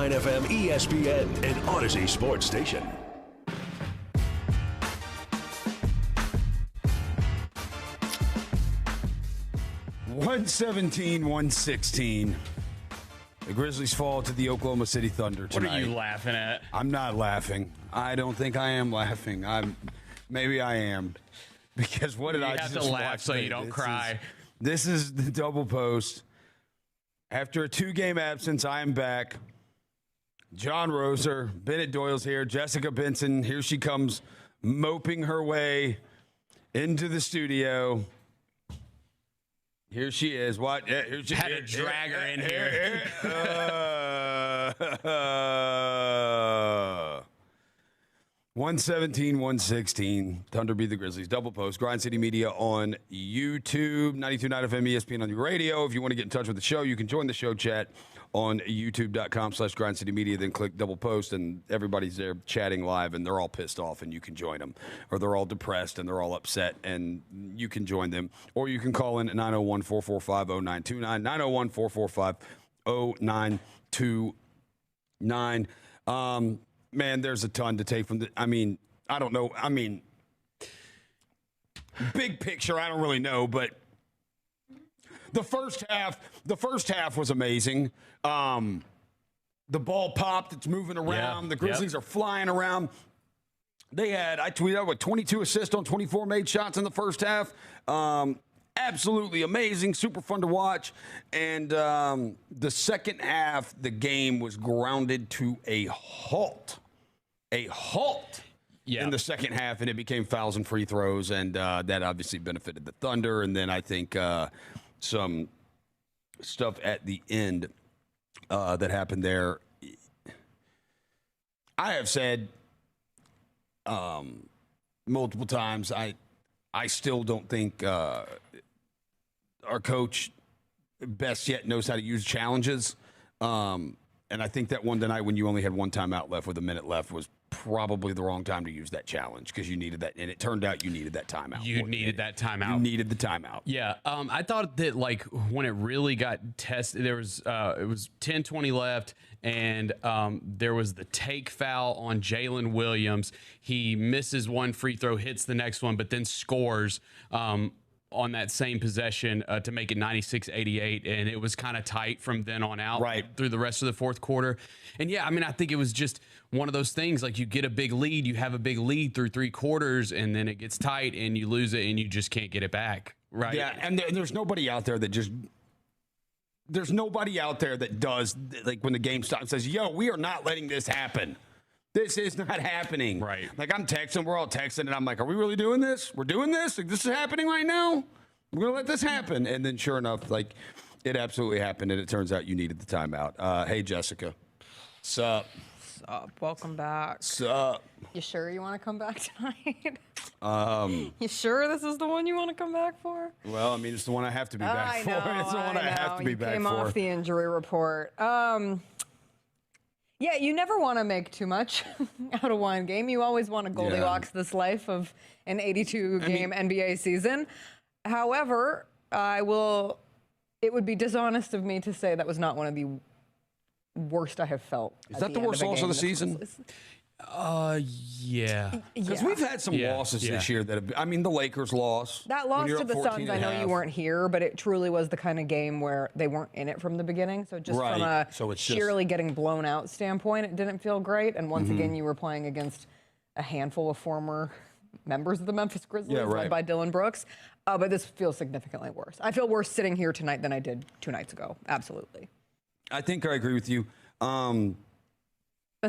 92.9 FM ESPN and Odyssey Sports Station. $117-116. The Grizzlies fall to the Oklahoma City Thunder tonight. What are you laughing at? I'm not laughing. I don't think I am laughing. Maybe I am. Because what did I just watch? You have to laugh so you don't cry. This is the double post. After a 2-game absence, I am back. John Roser, Bennett Doyle's here. Jessica Benson, here she comes, moping her way into the studio. Here she is. What? Here she had to drag her in here. 117-116. Thunder beat the Grizzlies. Double post. Grind City Media on YouTube. 92.9 FM ESPN on your radio. If you want to get in touch with the show, you can join the show chat on youtube.com/Grind City Media. Then click double post, and everybody's there chatting live, and they're all pissed off, and you can join them. Or they're all depressed, and they're all upset, and you can join them. Or you can call in at 901-445-0929. 901-445-0929. Man, there's a ton to take from the. I don't know. Big picture, I don't really know, but the first half was amazing. The ball popped. It's moving around. Yeah, the Grizzlies are flying around. They had, I tweeted out, 22 assists on 24 made shots in the first half. Absolutely amazing, super fun to watch. And the second half, the game was grounded to a halt. In the second half, and it became fouls and free throws, and that obviously benefited the Thunder. And then I think some stuff at the end that happened there. I have said multiple times, I still don't think our coach best yet knows how to use challenges. And I think that one tonight when you only had one timeout left with a minute left was probably the wrong time to use that challenge because you needed that. And it turned out you needed that timeout. You needed that timeout. You needed the timeout. Yeah. I thought that when it really got tested, there was it was 10-20 left. And there was the take foul on Jalen Williams. He misses one free throw, hits the next one, but then scores on that same possession to make it 96-88. And it was kind of tight from then on out through the rest of the fourth quarter. And, yeah, I think it was just one of those things. Like, you get a big lead, you have a big lead through 3 quarters, and then it gets tight, and you lose it, and you just can't get it back. Right? Yeah, and there's nobody out there that just – there's nobody out there that does, like, when the game stops, says, yo, we are not letting this happen. This is not happening. Right. Like, I'm texting, we're all texting, and I'm like, are we really doing this? We're doing this? Like, this is happening right now? We're going to let this happen. And then, sure enough, like, it absolutely happened, and it turns out you needed the timeout. Hey, Jessica. Sup? Sup? Welcome back. Sup? You sure you want to come back tonight? You sure this is the one you want to come back for? Well, it's the one I have to be back for. It's the one I have to be back for. You came off the injury report. Yeah, you never want to make too much out of one game. You always want to Goldilocks this life of an 82-game NBA season. However, it would be dishonest of me to say that was not one of the worst I have felt. Is that the worst loss of the season? Yeah. Because we've had some losses this year that have been, the Lakers loss. That loss to the Suns, I know you weren't here, but it truly was the kind of game where they weren't in it from the beginning. So just from a sheerly getting blown out standpoint, it didn't feel great. And once again, you were playing against a handful of former members of the Memphis Grizzlies led by Dylan Brooks. But this feels significantly worse. I feel worse sitting here tonight than I did 2 nights ago. Absolutely. I think I agree with you. The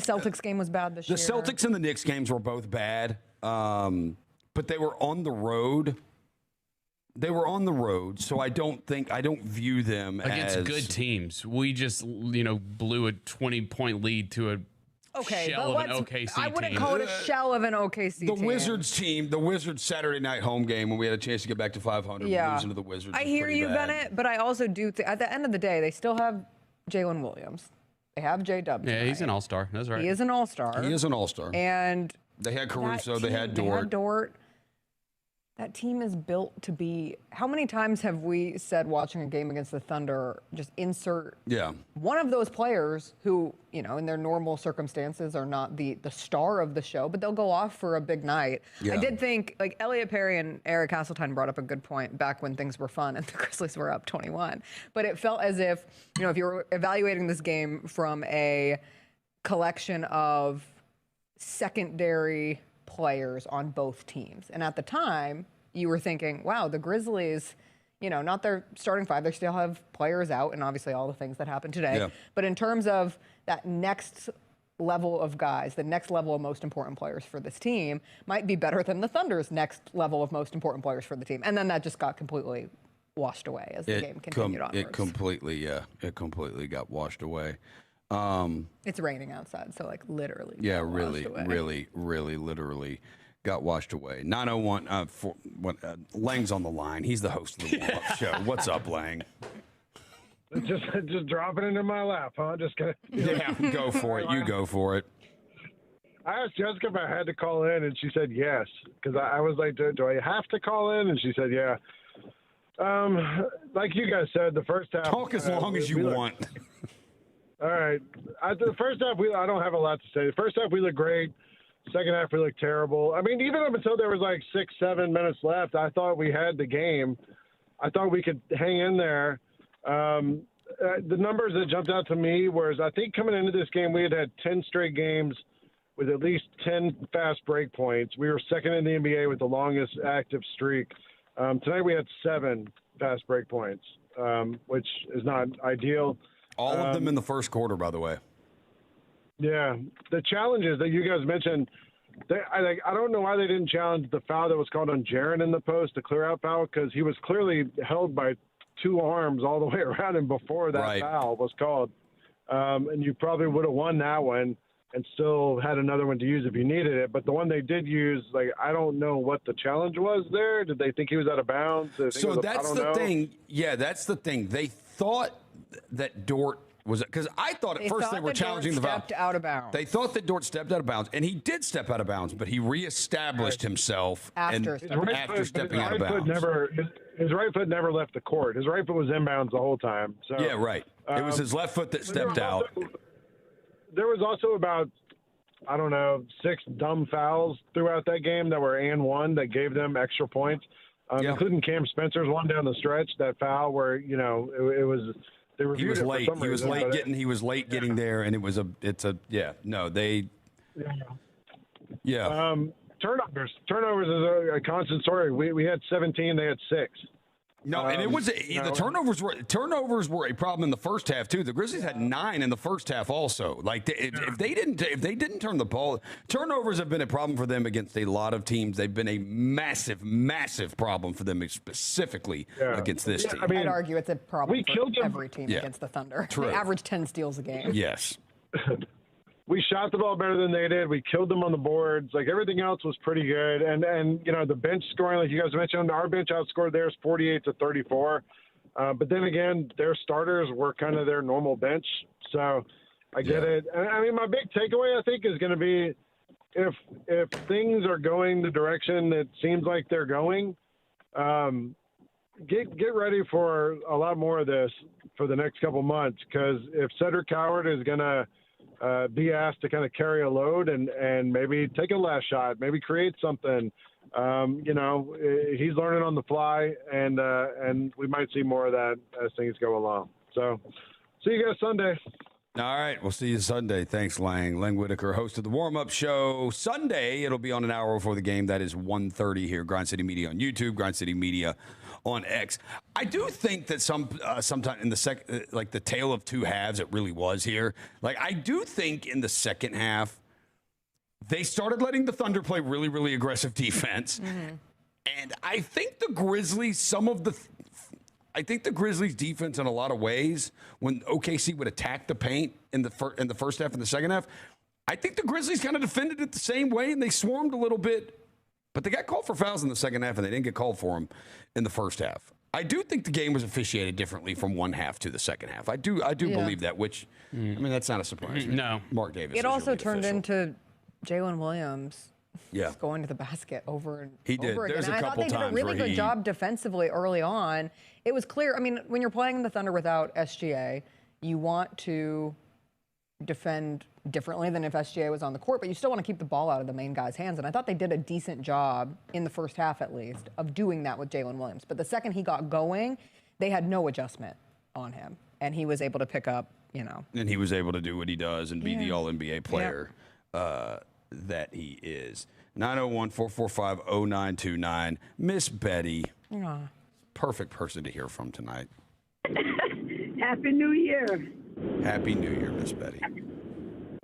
Celtics game was bad this year. The Celtics and the Knicks games were both bad, but they were on the road. So I don't view them against good teams. We just, blew a 20-point lead to a shell of an OKC team. I wouldn't call it a shell of an OKC team. The Wizards Saturday night home game when we had a chance to get back to 500, losing to the Wizards. I hear you, Bennett, but I also do think at the end of the day, they still have Jalen Williams. They have J.W. Yeah, he's an all-star. That's right. He is an all-star. He is an all-star. And they had Caruso. They had Dort. that team is built to be. How many times have we said watching a game against the Thunder, just insert one of those players who, you know, in their normal circumstances are not the star of the show, but they'll go off for a big night. Yeah. I did think, like, Elliot Perry and Eric Hasseltine brought up a good point back when things were fun and the Grizzlies were up 21. But it felt as if, you know, if you were evaluating this game from a collection of secondary players on both teams. And at the time, you were thinking, wow, the Grizzlies, you know, not their starting five, they still have players out and obviously all the things that happened today. Yeah. But in terms of that next level of guys, the next level of most important players for this team might be better than the Thunder's next level of most important players for the team. And then that just got completely washed away as the game continued onwards. It completely got washed away. It's raining outside, so like literally. Yeah, really, literally got washed away. 901. Lang's on the line. He's the host of the warm-up show. What's up, Lang? Just dropping it into my lap, huh? Just gonna. Yeah, go for it. You go for it. I asked Jessica if I had to call in, and she said yes. Because I was like, do I have to call in? And she said, yeah. Like you guys said, the first half. Talk as long as you want. All right. The first half, I don't have a lot to say. The first half, we looked great. Second half, we looked terrible. I mean, even up until there was like 6-7 minutes left, I thought we had the game. I thought we could hang in there. The numbers that jumped out to me was, I think coming into this game, we had 10 straight games with at least 10 fast break points. We were second in the NBA with the longest active streak. Tonight we had 7 fast break points, which is not ideal. All of them in the first quarter, by the way. Yeah. The challenges that you guys mentioned, I don't know why they didn't challenge the foul that was called on Jaren in the post, the clear-out foul, because he was clearly held by 2 arms all the way around him before that foul was called. And you probably would have won that one and still had another one to use if you needed it. But the one they did use, like, I don't know what the challenge was there. Did they think he was out of bounds? So that's the thing. Yeah, that's the thing. They thought that Dort was, because I thought at first they were challenging the foul. Stepped out of bounds. They thought that Dort stepped out of bounds, and he did step out of bounds, but he reestablished himself after stepping out of bounds. His right foot never left the court. His right foot was inbounds the whole time. So, yeah, right. It was his left foot that stepped out. There was also about, I don't know, 6 dumb fouls throughout that game that were and one that gave them extra points, including Cam Spencer's one down the stretch, that foul where, you know, it was – he was late. He was late getting there, and turnovers. Turnovers is a constant story. We had 17, they had 6. No, and it was the turnovers were a problem in the first half too. The Grizzlies had 9 in the first half also. Like if they didn't turn the ball, turnovers have been a problem for them against a lot of teams. They've been a massive problem for them specifically against this team. I mean, I'd argue it's a problem for every team against the Thunder. True. They average 10 steals a game. Yes. We shot the ball better than they did. We killed them on the boards. Like, everything else was pretty good. And you know, the bench scoring, like you guys mentioned, our bench outscored theirs 48-34. But then again, their starters were kind of their normal bench. So I get it. And, I mean, my big takeaway, I think, is going to be if things are going the direction that seems like they're going, get ready for a lot more of this for the next couple months. Because if Cedric Howard is going to be asked to kind of carry a load and maybe take a last shot, maybe create something. You know, he's learning on the fly, and we might see more of that as things go along. So, see you guys Sunday. All right, we'll see you Sunday. Thanks, Lang. Lang Whitaker, host of the warm-up show. Sunday, it'll be on an hour before the game. That is 1:30 here. Grind City Media on YouTube, Grind City Media on X. I do think that sometime in the like the tale of two halves, it really was here. Like, I do think in the second half, they started letting the Thunder play really, really aggressive defense. Mm-hmm. And I think the Grizzlies, I think the Grizzlies defense in a lot of ways, when OKC would attack the paint in the first half and the second half, I think the Grizzlies kind of defended it the same way, and they swarmed a little bit. But they got called for fouls in the second half, and they didn't get called for them in the first half. I do think the game was officiated differently from one half to the second half. I do believe that, which, I mean, that's not a surprise. No. Mark Davis. It also turned into Jalen Williams just going to the basket over and he did. over again. There's and a couple I thought they did a really good job defensively early on. It was clear. I mean, when you're playing the Thunder without SGA, you want to defend differently than if SGA was on the court, but you still want to keep the ball out of the main guy's hands. And I thought they did a decent job in the first half, at least, of doing that with Jalen Williams. But the second he got going, they had no adjustment on him, and he was able to pick up, And he was able to do what he does and be the All-NBA player that he is. 901-445-0929. Miss Betty. Perfect person to hear from tonight. Happy New Year. Happy New Year, Miss Betty.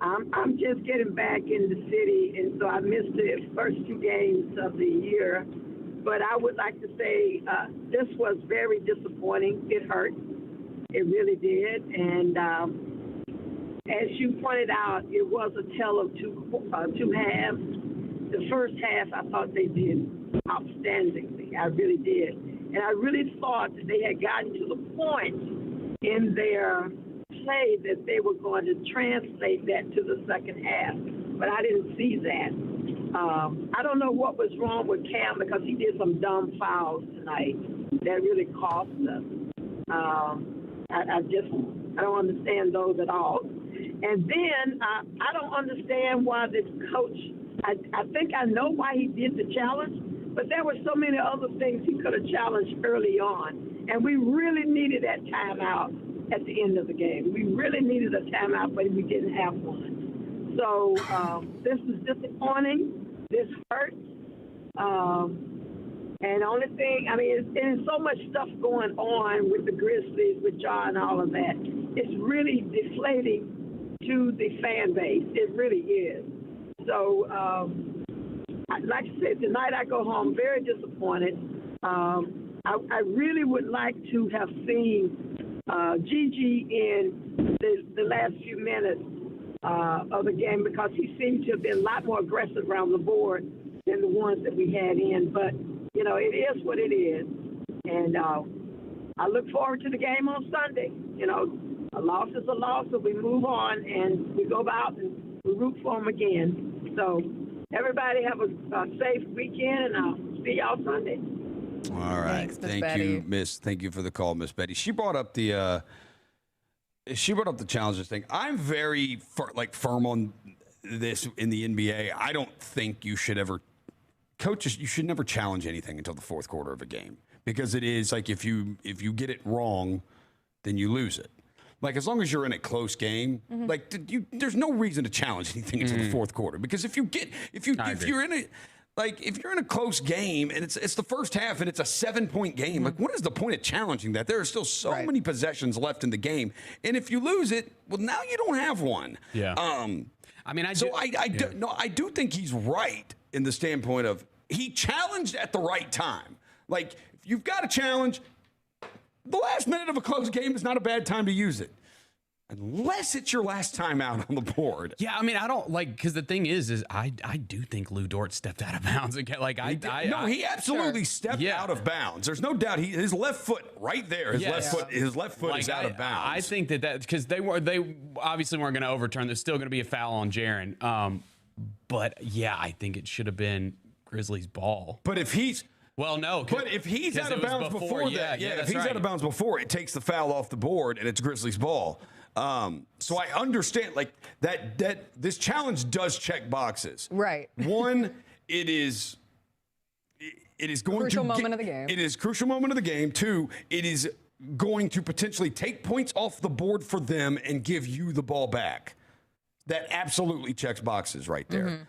I'm just getting back in the city, and so I missed the first 2 games of the year. But I would like to say this was very disappointing. It hurt. It really did. And as you pointed out, it was a tale of two halves. The first half, I thought they did outstandingly. I really did. And I really thought that they had gotten to the point in their play that they were going to translate that to the second half. But I didn't see that. I don't know what was wrong with Cam because he did some dumb fouls tonight that really cost us. I don't understand those at all. And then I don't understand why this coach, I think I know why he did the challenge, but there were so many other things he could have challenged early on. And we really needed that timeout at the end of the game. We really needed a timeout, but we didn't have one. So this was disappointing. This hurts. And the only thing, I mean, there's so much stuff going on with the Grizzlies, with Ja and all of that. It's really deflating to the fan base. It really is. So, like I said, tonight I go home very disappointed. I really would like to have seen Gigi in the last few minutes of the game because he seemed to have been a lot more aggressive around the board than the ones that we had in. But, it is what it is. And I look forward to the game on Sunday. A loss is a loss, so we move on and we go out and we root for them again. So everybody have a safe weekend, and I'll see y'all Sunday. All right. Thanks, Miss Betty. Thank you for the call, Miss Betty. She brought up the challenges thing. I'm very firm on this in the NBA. I don't think you should ever you should never challenge anything until the fourth quarter of a game, because it is like if you get it wrong, then you lose it. Like, as long as you're in a close game, there's no reason to challenge anything until the fourth quarter, because if you're in a close game and it's the first half and it's a 7-point game, what is the point of challenging that? There are still so many possessions left in the game, and if you lose it, well, now you don't have one. Yeah. I do think he's right in the standpoint of he challenged at the right time. Like, if you've got a challenge, the last minute of a close game is not a bad time to use it, unless it's your last time out on the board. Yeah, I mean, I don't because the thing is I do think Lou Dort stepped out of bounds again. He absolutely stepped out of bounds. There's no doubt. His left foot right there. His left foot is out of bounds. I think that because they obviously weren't going to overturn. There's still going to be a foul on Jaren. But yeah, I think it should have been Grizzlies' ball. But if he's But if he's out of bounds before that, if he's out of bounds before, it takes the foul off the board and it's Grizzlies' ball. So I understand that this challenge does check boxes. Right. One, it is going crucial to moment of the game. It is crucial moment of the game. Two, it is going to potentially take points off the board for them and give you the ball back. That absolutely checks boxes right there.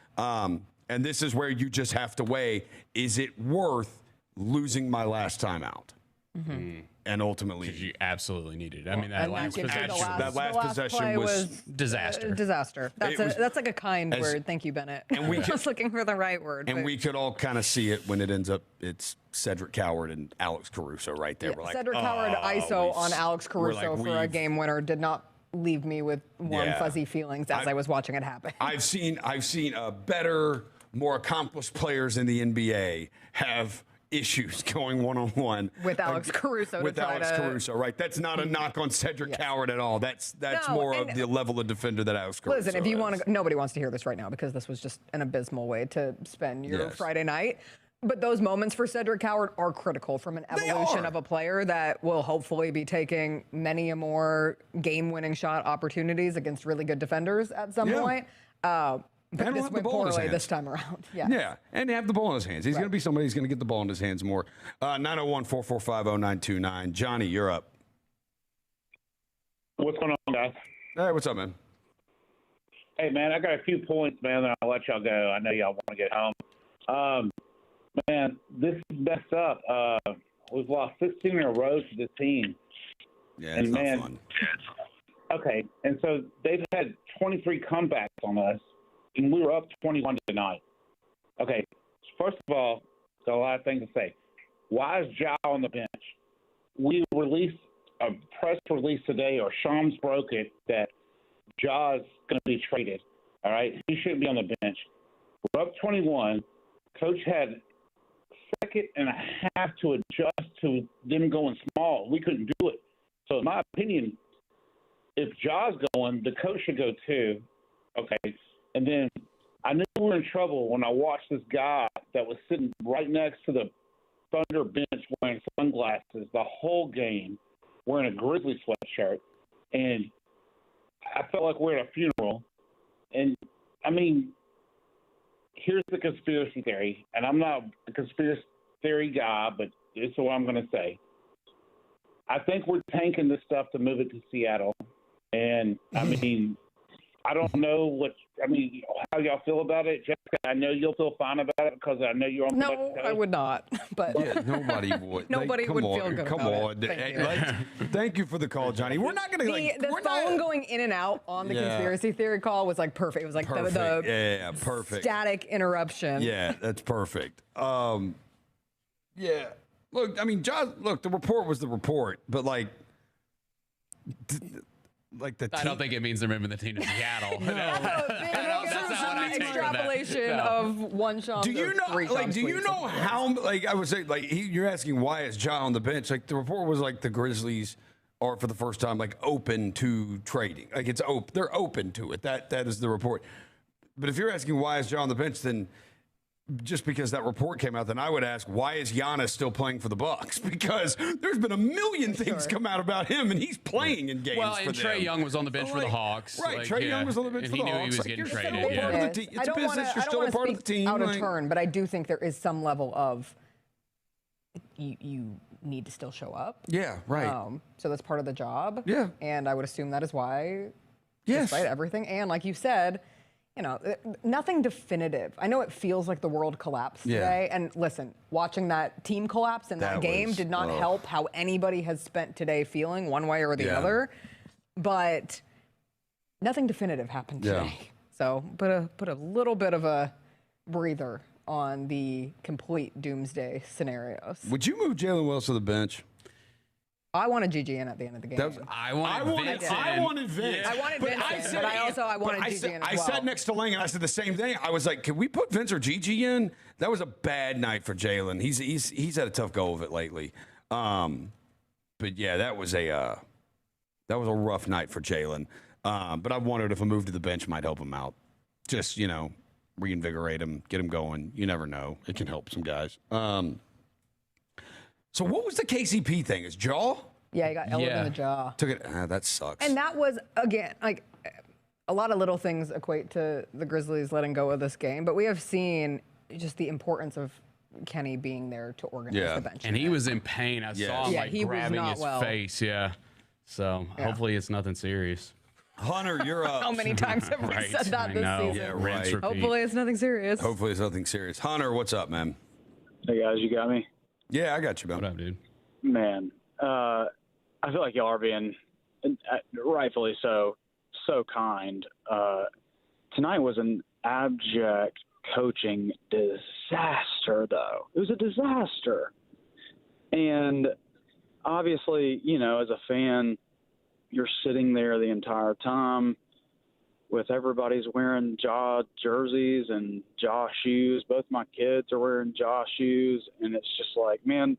And this is where you just have to weigh, is it worth losing my last time out? And ultimately, you absolally needed it. I mean, that last possession was disaster. Disaster. That's like a kind word. Thank you, Bennett. And I was looking for the right word. And we could all kind of see it when it ends up. It's Cedric Coward and Alex Caruso right there. Yeah, we're Cedric Coward ISO on Alex Caruso for a game winner did not leave me with warm, fuzzy feelings as I was watching it happen. I've seen better, more accomplished players in the NBA have issues going one-on-one with Alex Caruso. With Alex Caruso, right? That's not a knock on Cedric Coward at all. That's more of the level of defender that Alex Caruso Listen, if you want to, nobody wants to hear this right now because this was just an abysmal way to spend your Friday night. But those moments for Cedric Coward are critical from an evolution of a player that will hopefully be taking many more game-winning shot opportunities against really good defenders at some point. But this went poorly this time around. Yeah, and have the ball in his hands. He's going to be somebody who's going to get the ball in his hands more. 901-445-0929. Johnny, you're up. What's going on, guys? Hey, what's up, man? Hey, man, I got a few points, man, then I'll let y'all go. I know y'all want to get home. Man, this is messed up. We've lost 16 in a row to this team. Yeah, it's not fun. Okay, and so they've had 23 comebacks on us, and we were up 21 tonight. Okay, first of all, got a lot of things to say. Why is Ja on the bench? We released a press release today, or Shams broke it, that Ja is going to be traded. All right, he shouldn't be on the bench. We're up 21. Coach had second and a half to adjust to them going small. We couldn't do it. So in my opinion, if Ja's going, the coach should go too. Okay. And then I knew we were in trouble when I watched this guy that was sitting right next to the Thunder bench wearing sunglasses the whole game, wearing a Grizzlies sweatshirt. And I felt like we're at a funeral. And, I mean, here's the conspiracy theory, and I'm not a conspiracy theory guy, but this is what I'm going to say. I think we're tanking this stuff to move it to Seattle. And, I mean, I don't know how y'all feel about it. Jessica, I know you'll feel fine about it because I know you're on the No, I would not. But yeah, nobody would. Nobody would feel good about it. Thank you for the call, Johnny. We're not going to the phone going in and out on the conspiracy theory call was like perfect. It was like the perfect static interruption. Yeah, that's perfect. Yeah. Look, I mean, the report was the report, but like the I don't think it means they're moving the team to Seattle. That's not an extrapolation of one shot. Do you know how? Like I would say, you're asking why is Ja on the bench? Like the report was like the Grizzlies are for the first time like open to trading. Like it's open. They're open to it. That is the report. But if you're asking why is Ja on the bench, then just because that report came out, then I would ask, why is Giannis still playing for the Bucks? Because there's been a million things come out about him, and he's playing in games. Well, and Trae Young was on the bench for the Hawks. Right, Trae Young was on the bench for the Hawks. And he knew he was getting traded. It's a business. You're still a part of the team. Out of turn, but I do think there is some level of you need to still show up. Yeah, right. So that's part of the job. Yeah. And I would assume that is why, despite everything, and like you said, nothing definitive. I know it feels like the world collapsed today. And listen, watching that team collapse in that game did not help how anybody has spent today feeling one way or the other. But nothing definitive happened today. So put a little bit of a breather on the complete doomsday scenarios. Would you move Jalen Wilson to the bench? I wanted GG in at the end of the game. I wanted Vince. I wanted Vince, but I wanted GG in as well. I sat next to Lang and I said the same thing. I was like, can we put Vince or GG in? That was a bad night for Jalen. He's had a tough go of it lately. But yeah, that was a rough night for Jalen. But I wondered if a move to the bench might help him out. Just, reinvigorate him, get him going. You never know. It can help some guys. So what was the KCP thing? His jaw? Yeah, he got elbowed in the jaw. Took it. That sucks. And that was, again, like a lot of little things equate to the Grizzlies letting go of this game, but we have seen just the importance of Kenny being there to organize the bench. And he was in pain. I saw him he grabbing was not his face. Yeah. So hopefully it's nothing serious. Hunter, you're up. How many times have we said that this season? Yeah, right. Hopefully it's nothing serious. Hopefully it's nothing serious. Hunter, what's up, man? Hey, guys, you got me? Yeah, I got you, man. What up, dude? Man, I feel like y'all are being, rightfully so kind. Tonight was an abject coaching disaster, though. It was a disaster. And obviously, as a fan, you're sitting there the entire time with everybody's wearing Ja jerseys and Ja shoes. Both my kids are wearing Ja shoes, and it's just like, man,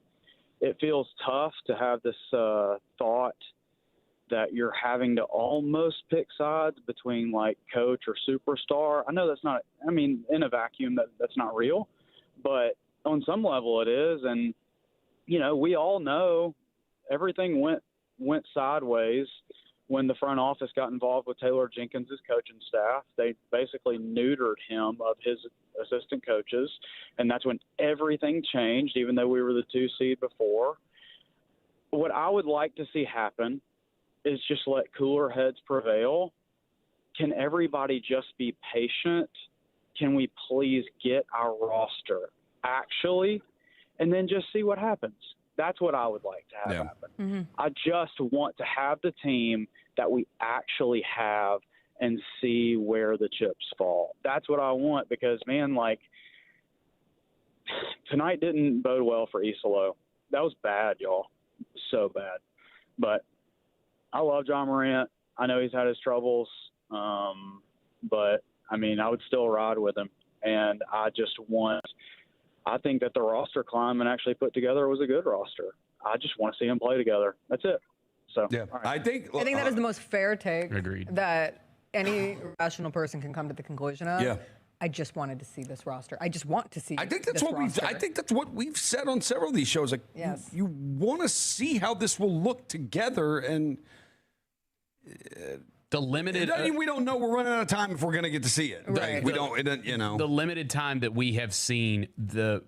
it feels tough to have this thought that you're having to almost pick sides between like coach or superstar. I know that's not, I mean, in a vacuum that's not real, but on some level it is. And, you know, we all know everything went sideways when the front office got involved with Taylor Jenkins' coaching staff. They basically neutered him of his assistant coaches, and that's when everything changed, even though we were the 2 seed before. What I would like to see happen is just let cooler heads prevail. Can everybody just be patient? Can we please get our roster actually, and then just see what happens? That's what I would like to have happen. Mm-hmm. I just want to have the team that we actually have and see where the chips fall. That's what I want, because, man, like, tonight didn't bode well for Isolo. That was bad, y'all. So bad. But I love John Morant. I know he's had his troubles, but, I mean, I would still ride with him. And I think that the roster climb and actually put together was a good roster. I just want to see them play together. That's it. So, yeah, right. I think that is the most fair take. Agreed. That any rational person can come to the conclusion of. Yeah. I just wanted to see this roster. I just want to see. I think that's roster. what we've said on several of these shows. Like, yes, you want to see how this will look together, and the limited. We don't know. We're running out of time if we're going to get to see it. Right. We don't. You know, the limited time that we have seen the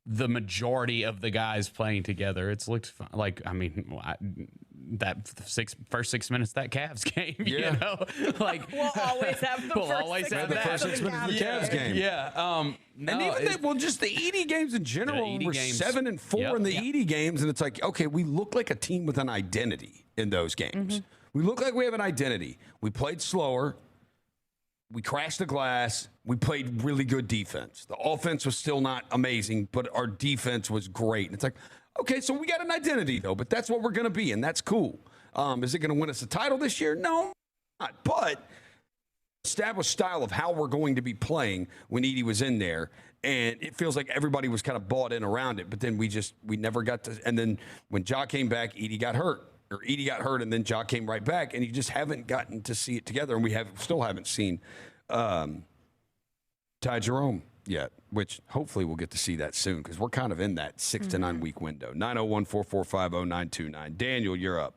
majority of the guys playing together, it's looked like, I mean, that first 6 minutes of that Cavs game, you know, like we'll always have the first 6 minutes of the Cavs game. Yeah. And even just the Edey games in general, we're 7-4 in the Edey games, and it's like, okay, we look like a team with an identity in those games. Mm-hmm. We look like we have an identity. We played slower. We crashed the glass. We played really good defense. The offense was still not amazing, but our defense was great. And it's like, okay, so we got an identity, though, but that's what we're going to be, and that's cool. Is it going to win us a title this year? No, not. But established style of how we're going to be playing when Edey was in there, and it feels like everybody was kind of bought in around it, but then we never got to. And then when Ja came back, Edey got hurt. Or Edey got hurt, and then Ja came right back, and you just haven't gotten to see it together. And we still haven't seen Ty Jerome yet, which hopefully we'll get to see that soon, because we're kind of in that 6 to 9 week window. 901-445-0929. Daniel, you're up.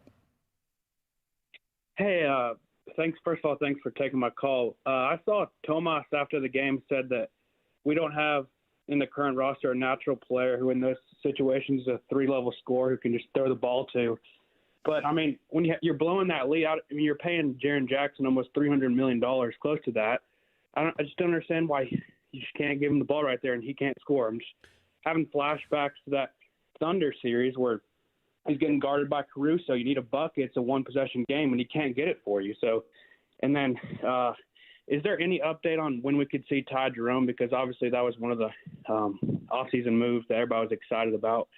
Hey, thanks. First of all, thanks for taking my call. I saw Tomas after the game said that we don't have in the current roster a natural player who in those situations is a 3-level scorer who can just throw the ball to. But, I mean, when you're blowing that lead out, I mean, you're paying Jaren Jackson almost $300 million, close to that. I just don't understand why you just can't give him the ball right there and he can't score. I'm just having flashbacks to that Thunder series where he's getting guarded by Caruso. You need a bucket. It's a one-possession game, and he can't get it for you. So, and then is there any update on when we could see Ty Jerome? Because obviously that was one of the off-season moves that everybody was excited about.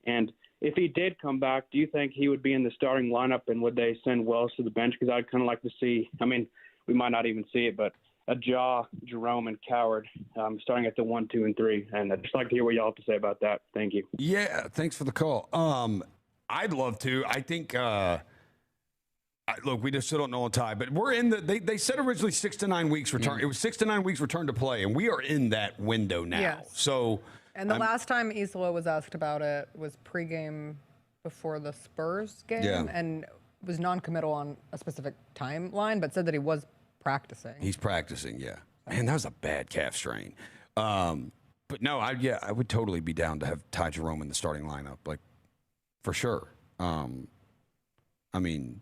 And if he did come back, do you think he would be in the starting lineup, and would they send Wells to the bench? Because I'd kind of like to see, I mean, we might not even see it, but a Ja, Jerome, and Coward starting at the 1, 2, and 3. And I'd just like to hear what y'all have to say about that. Thank you. Yeah, thanks for the call. I'd love to. I think, look, we just still don't know on Ty, but we're in they said originally 6 to 9 weeks return. It was 6 to 9 weeks return to play, and we are in that window now. Yes. So. And the last time Isolo was asked about it was pregame before the Spurs game, and was non-committal on a specific timeline, but said that he was practicing. He's practicing, yeah. Man, that was a bad calf strain. But no, I would totally be down to have Ty Jerome in the starting lineup, like, for sure. I mean,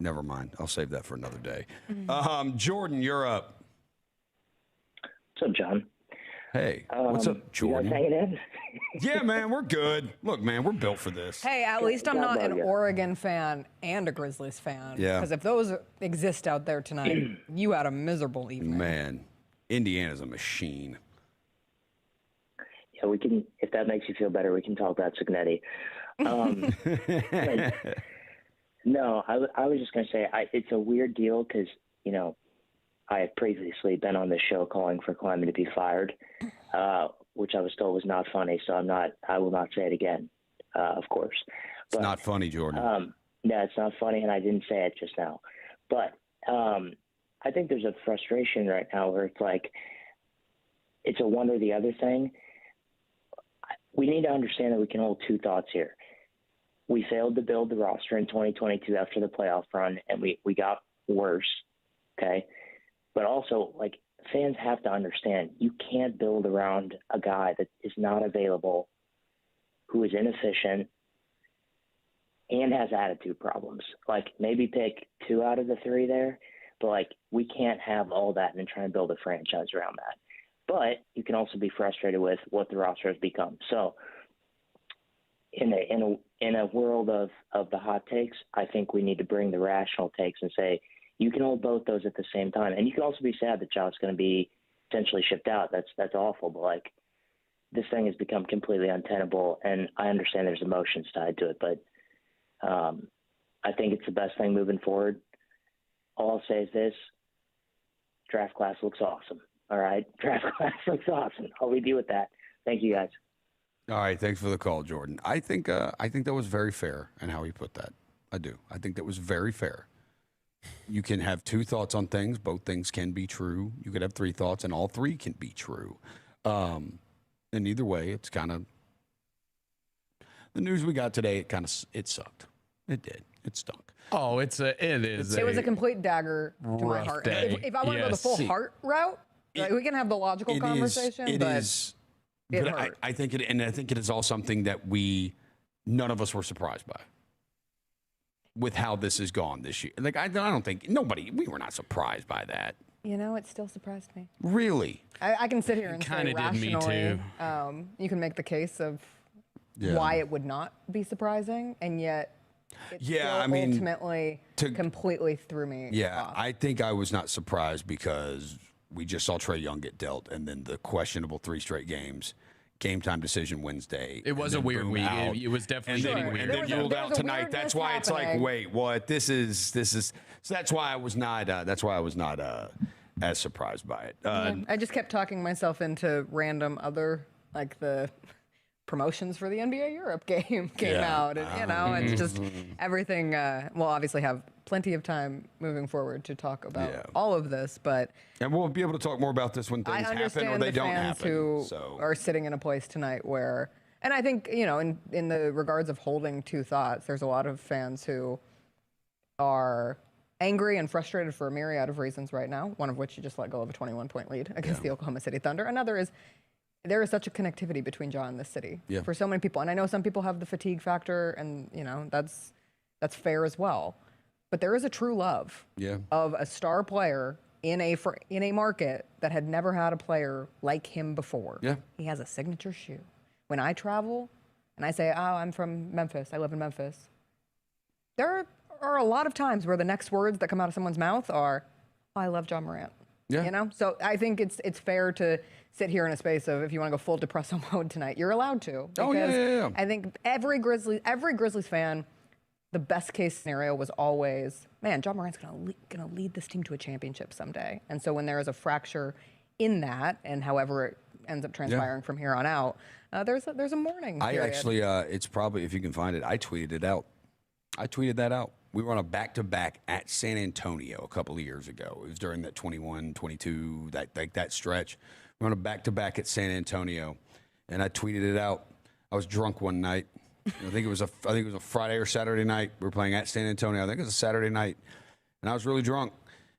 never mind. I'll save that for another day. Mm-hmm. Jordan, you're up. What's up, John? Hey, what's up, Jordan? You guys hanging in? Yeah, man, we're good. Look, man, we're built for this. Hey, at least I'm not an Oregon fan and a Grizzlies fan. Yeah. Because if those exist out there tonight, you had a miserable evening. Man, Indiana's a machine. Yeah, we can. If that makes you feel better, we can talk about Cignetti. No, I was just going to say it's a weird deal because, you know, I have previously been on this show calling for Kleiman to be fired, which I was told was not funny. So I will not say it again, of course. But, it's not funny, Jordan. No, it's not funny, and I didn't say it just now. But I think there's a frustration right now where it's like it's a one or the other thing. We need to understand that we can hold two thoughts here. We failed to build the roster in 2022 after the playoff run, and we got worse, okay? But also, like, fans have to understand you can't build around a guy that is not available, who is inefficient, and has attitude problems. Like, maybe pick 2 out of the 3 there, but, like, we can't have all that and try and build a franchise around that. But you can also be frustrated with what the roster has become. So in a world of the hot takes, I think we need to bring the rational takes and say you can hold both those at the same time. And you can also be sad that Josh's going to be essentially shipped out. That's awful. But, like, this thing has become completely untenable, and I understand there's emotions tied to it. But I think it's the best thing moving forward. All I'll say is this: draft class looks awesome. All right, draft class looks awesome. I'll leave you with that. Thank you, guys. All right, thanks for the call, Jordan. I think that was very fair in how he put that. I do. I think that was very fair. You can have 2 thoughts on things. Both things can be true. You could have 3 thoughts, and all 3 can be true. And either way, it's kind of the news we got today. It sucked. It did. It stunk. Oh, it is. It was a complete dagger to my heart. If I want to go the full heart route, we can have the logical conversation. I think it is all something that none of us were surprised by with how this has gone this year. Like, I don't think we were not surprised by that. You know, it still surprised me. Really? I can sit here and say rationally, did me too. You can make the case of why it would not be surprising, and yet ultimately completely threw me off. I think I was not surprised because we just saw Trae Young get dealt, and then the questionable 3 straight games. Game time decision Wednesday. It was a weird week. It was definitely weird. And then ruled out tonight. That's why it's like, wait, what? This is. So that's why I was not. As surprised by it. I just kept talking myself into random other, like, the promotions for the NBA Europe game came out, and it's just everything. We'll obviously have plenty of time moving forward to talk about all of this, and we'll be able to talk more about this when things happen or they don't happen. Who are sitting in a place tonight where, and I think in the regards of holding 2 thoughts, there's a lot of fans who are angry and frustrated for a myriad of reasons right now. One of which you just let go of a 21-point lead against the Oklahoma City Thunder. Another is there is such a connectivity between Ja and this city for so many people. And I know some people have the fatigue factor, and that's fair as well. But there is a true love of a star player in a market that had never had a player like him before. Yeah. He has a signature shoe. When I travel and I say, "Oh, I'm from Memphis. I live in Memphis," there are a lot of times where the next words that come out of someone's mouth are, "Oh, I love John Morant." Yeah. So I think it's fair to sit here in a space of, if you want to go full depresso mode tonight, you're allowed to. Because I think every Grizzlies fan, the best case scenario was always, man, John Morant's gonna lead this team to a championship someday. And so when there is a fracture in that, and however it ends up transpiring from here on out, there's a mourning period. I actually, it's probably, if you can find it, I tweeted it out. I tweeted that out. We were on a back-to-back at San Antonio a couple of years ago. It was during that 21, 22, that stretch. We were on a back-to-back at San Antonio, and I tweeted it out. I was drunk one night. I think it was a Friday or Saturday night. We were playing at San Antonio. I think it was a Saturday night, and I was really drunk.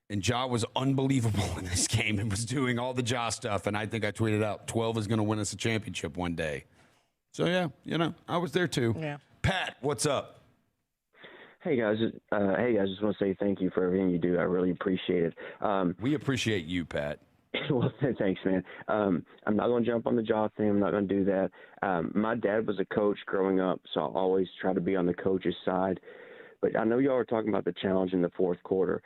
And Ja was unbelievable in this game and was doing all the Ja stuff. And I think I tweeted out, 12 is going to win us a championship one day. So, yeah, I was there too. Yeah. Pat, what's up? Hey guys, just want to say thank you for everything you do. I really appreciate it. We appreciate you, Pat. Well, thanks, man. I'm not going to jump on the Ja thing. I'm not going to do that. My dad was a coach growing up, so I always try to be on the coach's side. But I know y'all were talking about the challenge in the fourth quarter.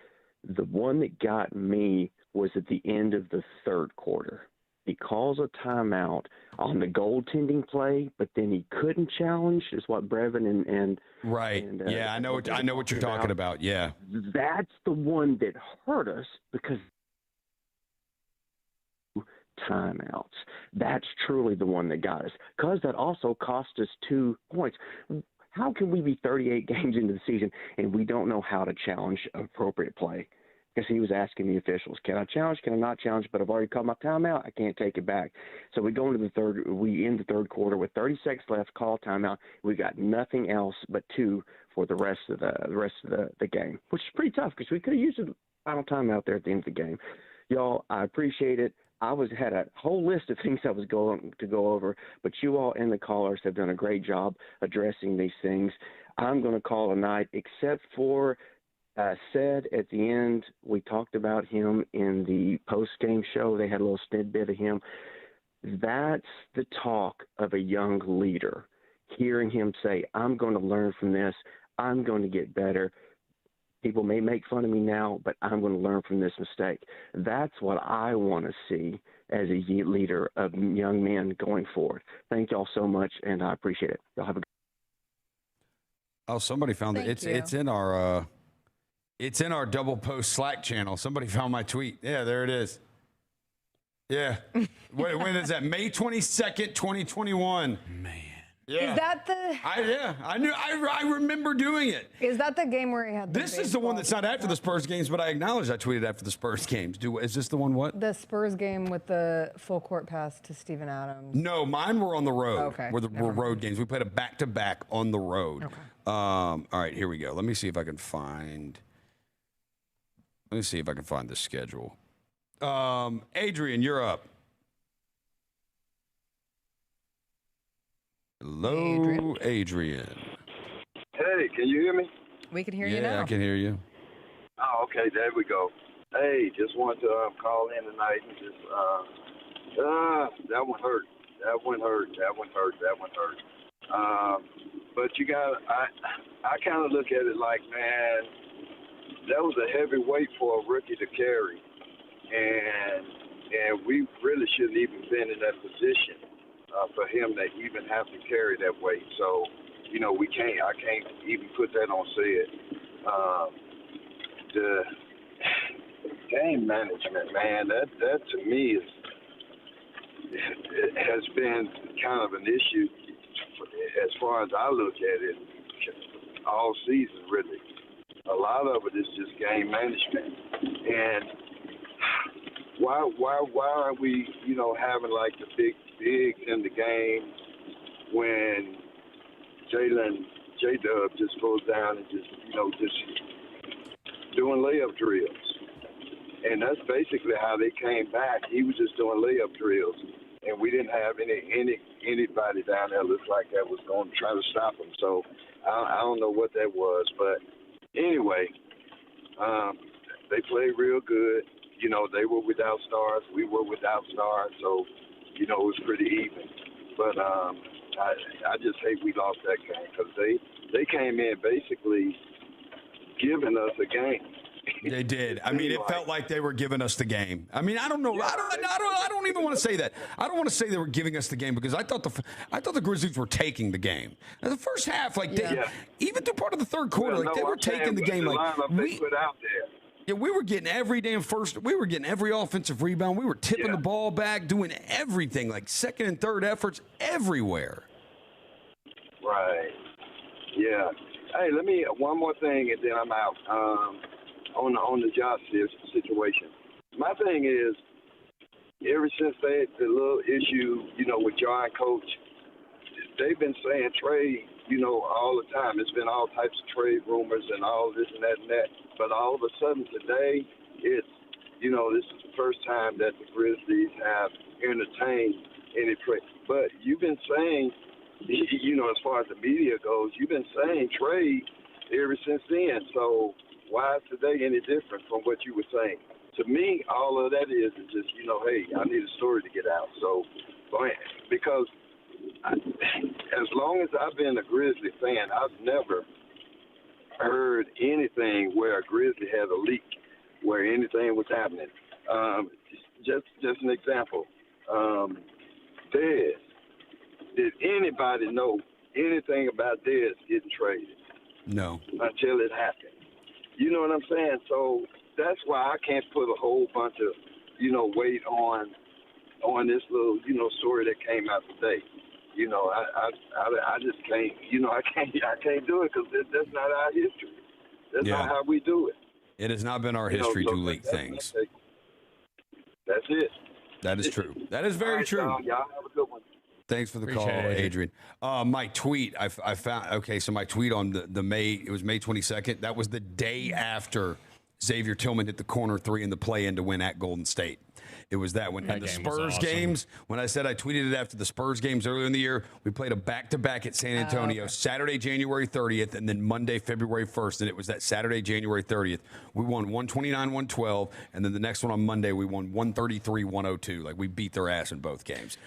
The one that got me was at the end of the third quarter. He calls a timeout on the goaltending play, but then he couldn't challenge, is what Brevin and right. And, I know what you're talking about. Yeah, that's the one that hurt us because timeouts. That's truly the one that got us, because that also cost us 2 points. How can we be 38 games into the season and we don't know how to challenge appropriate play? Because he was asking the officials, can I challenge, can I not challenge? But I've already called my timeout. I can't take it back. So we go into we end the third quarter with 30 seconds left, call timeout. We got nothing else but 2 for the rest of the game, which is pretty tough because we could have used the final timeout there at the end of the game. Y'all, I appreciate it. I had a whole list of things I was going to go over, but you all and the callers have done a great job addressing these things. I'm going to call a night, except for said at the end, we talked about him in the post-game show. They had a little snippet of him. That's the talk of a young leader, hearing him say, I'm going to learn from this. I'm going to get better. People may make fun of me now, but I'm going to learn from this mistake. That's what I want to see as a leader of young men going forward. Thank y'all so much, and I appreciate it. Y'all have a good Oh, somebody found it. It's in our double post Slack channel. Somebody found my tweet. Yeah, there it is. Yeah. When is that? May 22nd, 2021. Man. Yeah. Is that the? I remember doing it. Is that the game where he had? This is the one that's not after the Spurs games, but I acknowledge I tweeted after the Spurs games. Is this the one? What? The Spurs game with the full court pass to Steven Adams. No, mine were on the road. Okay. Were road games. We played a back-to-back on the road. Okay. All right, here we go. Let me see if I can find. Let me see if I can find the schedule. Adrian, you're up. Hello, Adrian. Hey, can you hear me? We can hear you now. Yeah, I can hear you. Oh, okay, there we go. Hey, just wanted to call in tonight and just, that one hurt. That one hurt. But you got, I kind of look at it like, man, that was a heavy weight for a rookie to carry. And we really shouldn't even been in that position for him to even have to carry that weight. So, I can't even put that on Sid. The game management, man, that to me it has been kind of an issue as far as I look at it all season, really. A lot of it is just game management. And why aren't we, having like the big bigs in the game when J-Dub just goes down and just doing layup drills. And that's basically how they came back. He was just doing layup drills. And we didn't have anybody down there looked like that was going to try to stop him. So I don't know what that was. But anyway, they played real good. They were without stars. We were without stars. So, it was pretty even. But I just hate we lost that game because they came in basically giving us a game. They did. I mean, it felt like they were giving us the game. I mean, I don't know. I don't even want to say that. I don't want to say they were giving us the game because I thought the Grizzlies were taking the game. Now, the first half, even through part of the third quarter, they were taking the game. They put out there. Yeah, we were getting every offensive rebound. We were tipping the ball back, doing everything, like second and third efforts everywhere. Right. Yeah. Hey, one more thing, and then I'm out. On the job situation. My thing is, ever since they had the little issue, with John Coach, they've been saying trade, all the time. It's been all types of trade rumors and all this and that and that. But all of a sudden today, it's, this is the first time that the Grizzlies have entertained any trade. But you've been saying, as far as the media goes, you've been saying trade ever since then. So why is today any different from what you were saying? To me, all of that is just, hey, I need a story to get out. So, because as long as I've been a Grizzly fan, I've never heard anything where a Grizzly had a leak, where anything was happening. Just an example. Dez. Did anybody know anything about Dez getting traded? No. Until it happened. You know what I'm saying? So that's why I can't put a whole bunch of, weight on on this little, story that came out today. I just can't, I can't do it because that's not our history. That's not how we do it. It has not been our history to leak things. That's it. That is true. That is very true. Y'all have a good one. Thanks for the call, Adrian. My tweet, I found, okay, so my tweet on the it was May 22nd. That was the day after Xavier Tillman hit the corner three in the play-in to win at Golden State. It was that when the Spurs games, when I said I tweeted it after the Spurs games earlier in the year, we played a back-to-back at San Antonio, Saturday, January 30th, and then Monday, February 1st, and it was that Saturday, January 30th. We won 129-112, and then the next one on Monday, we won 133-102. Like, we beat their ass in both games.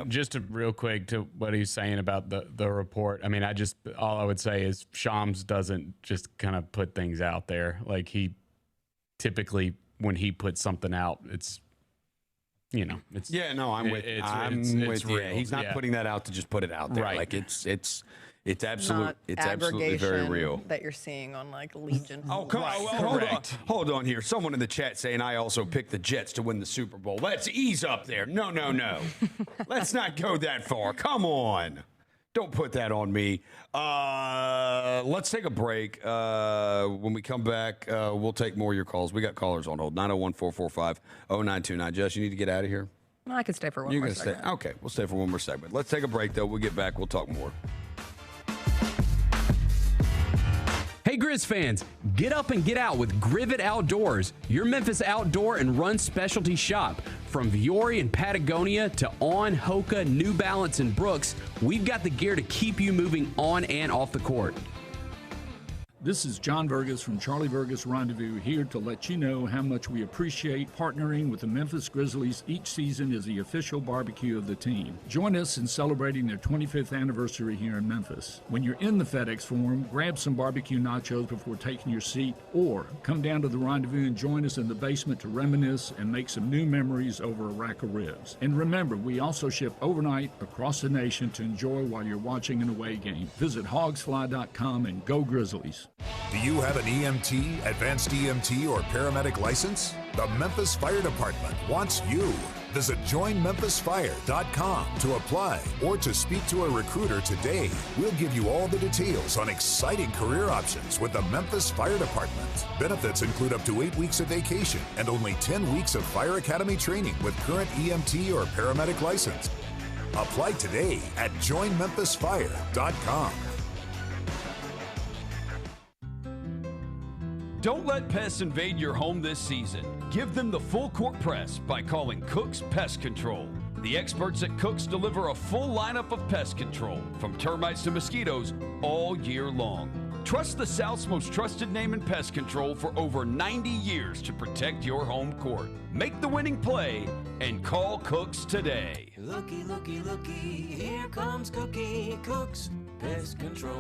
Just real quick to what he's saying about the report. I mean, all I would say is Shams doesn't just kind of put things out there. Like, he typically, when he puts something out, it's it's I'm with you. He's not putting that out to just put it out there. Right. Like it's absolutely very real that you're seeing on like Legion. Oh, come on. Hold on here. Someone in the chat saying I also picked the Jets to win the Super Bowl. Let's ease up there. No. Let's not go that far. Come on. Don't put that on me. Let's take a break. When we come back, we'll take more of your calls. We got callers on hold. 901-445-0929. Jess, you need to get out of here? I could stay for one more segment. Okay, we'll stay for one more segment. Let's take a break, though. We'll get back. We'll talk more. Hey, Grizz fans, get up and get out with Grivet Outdoors, your Memphis outdoor and run specialty shop. From Viore and Patagonia to On, Hoka, New Balance, and Brooks, we've got the gear to keep you moving on and off the court. This is John Burgess from Charlie Burgess Rendezvous, here to let you know how much we appreciate partnering with the Memphis Grizzlies each season as the official barbecue of the team. Join us in celebrating their 25th anniversary here in Memphis. When you're in the FedEx Forum, grab some barbecue nachos before taking your seat, or come down to the Rendezvous and join us in the basement to reminisce and make some new memories over a rack of ribs. And remember, we also ship overnight across the nation to enjoy while you're watching an away game. Visit hogsfly.com and go Grizzlies. Do you have an EMT, advanced EMT, or paramedic license? The Memphis Fire Department wants you. Visit joinmemphisfire.com to apply or to speak to a recruiter today. We'll give you all the details on exciting career options with the Memphis Fire Department. Benefits include up to 8 weeks of vacation and only 10 weeks of Fire Academy training with current EMT or paramedic license. Apply today at joinmemphisfire.com. Don't let pests invade your home this season. Give them the full court press by calling Cook's Pest Control. The experts at Cook's deliver a full lineup of pest control, from termites to mosquitoes, all year long. Trust the South's most trusted name in pest control for over 90 years to protect your home court. Make the winning play and call Cook's today. Looky, looky, looky, here comes Cookie, Cook's Pest Control.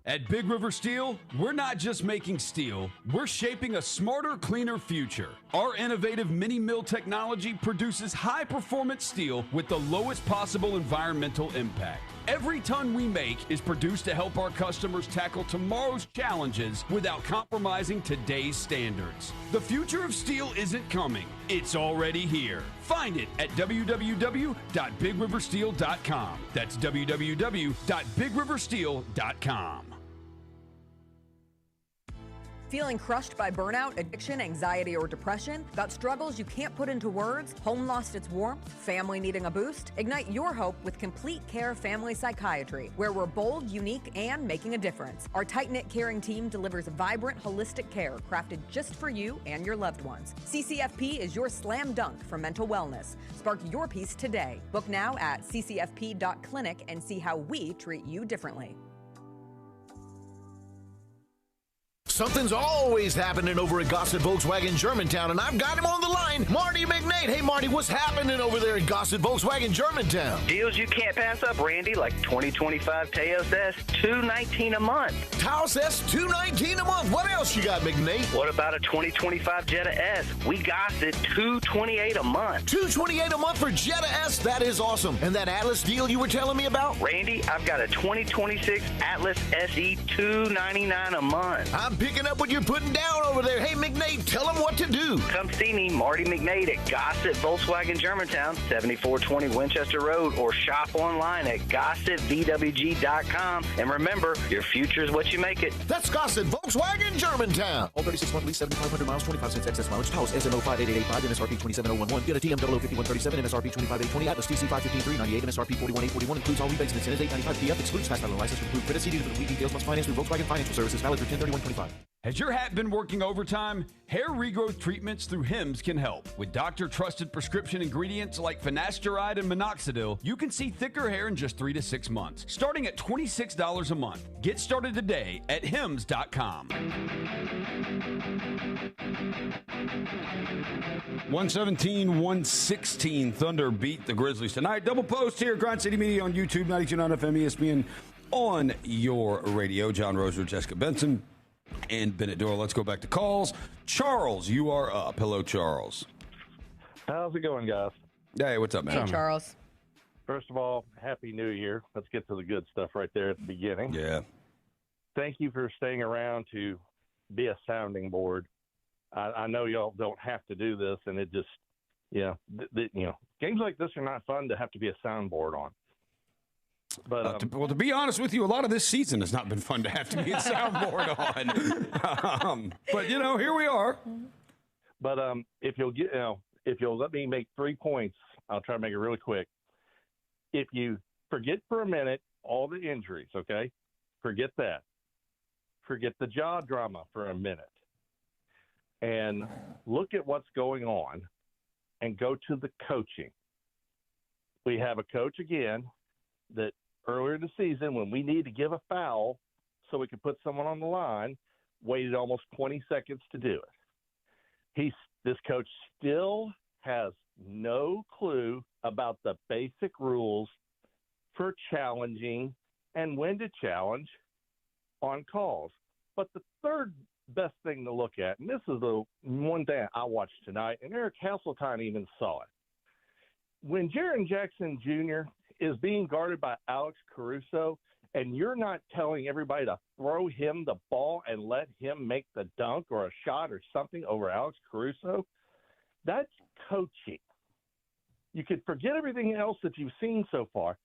At Big River Steel, we're not just making steel, we're shaping a smarter, cleaner future. Our innovative mini mill technology produces high-performance steel with the lowest possible environmental impact. Every ton we make is produced to help our customers tackle tomorrow's challenges without compromising today's standards. The future of steel isn't coming, it's already here. Find it at www.bigriversteel.com. That's www.bigriversteel.com. Feeling crushed by burnout, addiction, anxiety, or depression? Got struggles you can't put into words? Home lost its warmth? Family needing a boost? Ignite your hope with Complete Care Family Psychiatry, where we're bold, unique, and making a difference. Our tight-knit caring team delivers vibrant, holistic care crafted just for you and your loved ones. CCFP is your slam dunk for mental wellness. Spark your peace today. Book now at ccfp.clinic and see how we treat you differently. Something's always happening over at Gossett Volkswagen Germantown, and I've got him on the line. Marty McNabb. McNate. Hey, Marty, what's happening over there in Gossett Volkswagen Germantown? Deals you can't pass up, Randy, like 2025 Taos S, $219 a month. Taos S, $219 a month. What else you got, McNate? What about a 2025 Jetta S? We got it, $228 a month. $228 a month for Jetta S? That is awesome. And that Atlas deal you were telling me about? Randy, I've got a 2026 Atlas SE, $299 a month. I'm picking up what you're putting down over there. Hey, McNate, tell them what to do. Come see me, Marty McNate, at Gossett Volkswagen Germantown, 7420 Winchester Road, or shop online at GossettVWG.com. And remember, your future is what you make it. That's Gossett Volkswagen Germantown. All 36-month lease, 7,500 miles, 25 cents excess mileage. Taos SNO 58885, MSRP 27011. Get a TM 005137, MSRP 25820. Atlas TC 515,398, MSRP 41841. Includes all rebates and incentives. 895 PF excludes fast title license for approved credit. CD for complete details. Must finance through Volkswagen Financial Services. Valid through 10/31/25. Has your hat been working overtime? Hair regrowth treatments through Hims can help. With doctor-trusted prescription ingredients like finasteride and minoxidil, you can see thicker hair in just 3 to 6 months, starting at $26 a month. Get started today at hims.com. 117-116 Thunder beat the Grizzlies tonight. Double post here, Grind City Media on YouTube, 92.9 FM, ESPN on your radio. John Roser, Jessica Benson, and Bennett Doyle. Let's go back to calls. Charles, you are up. Hello, Charles. How's it going, guys? Hey, what's up, man? Hey, Charles. First of all, Happy New Year. Let's get to the good stuff right there at the beginning. Yeah. Thank you for staying around to be a sounding board. I know y'all don't have to do this, and it just, games like this are not fun to have to be a soundboard on. But to be honest with you, a lot of this season has not been fun to have to be a soundboard on. But here we are. But if you'll let me make 3 points, I'll try to make it really quick. If you forget for a minute all the injuries, okay, forget that. Forget the jaw drama for a minute, and look at what's going on, and go to the coaching. We have a coach again that earlier in the season, when we need to give a foul so we could put someone on the line, waited almost 20 seconds to do it. This coach still has no clue about the basic rules for challenging and when to challenge on calls. But the third best thing to look at, and this is the one thing I watched tonight, and Eric Hasseltine even saw it. When Jaren Jackson Jr. is being guarded by Alex Caruso, and you're not telling everybody to throw him the ball and let him make the dunk or a shot or something over Alex Caruso, that's coaching. You could forget everything else that you've seen so far.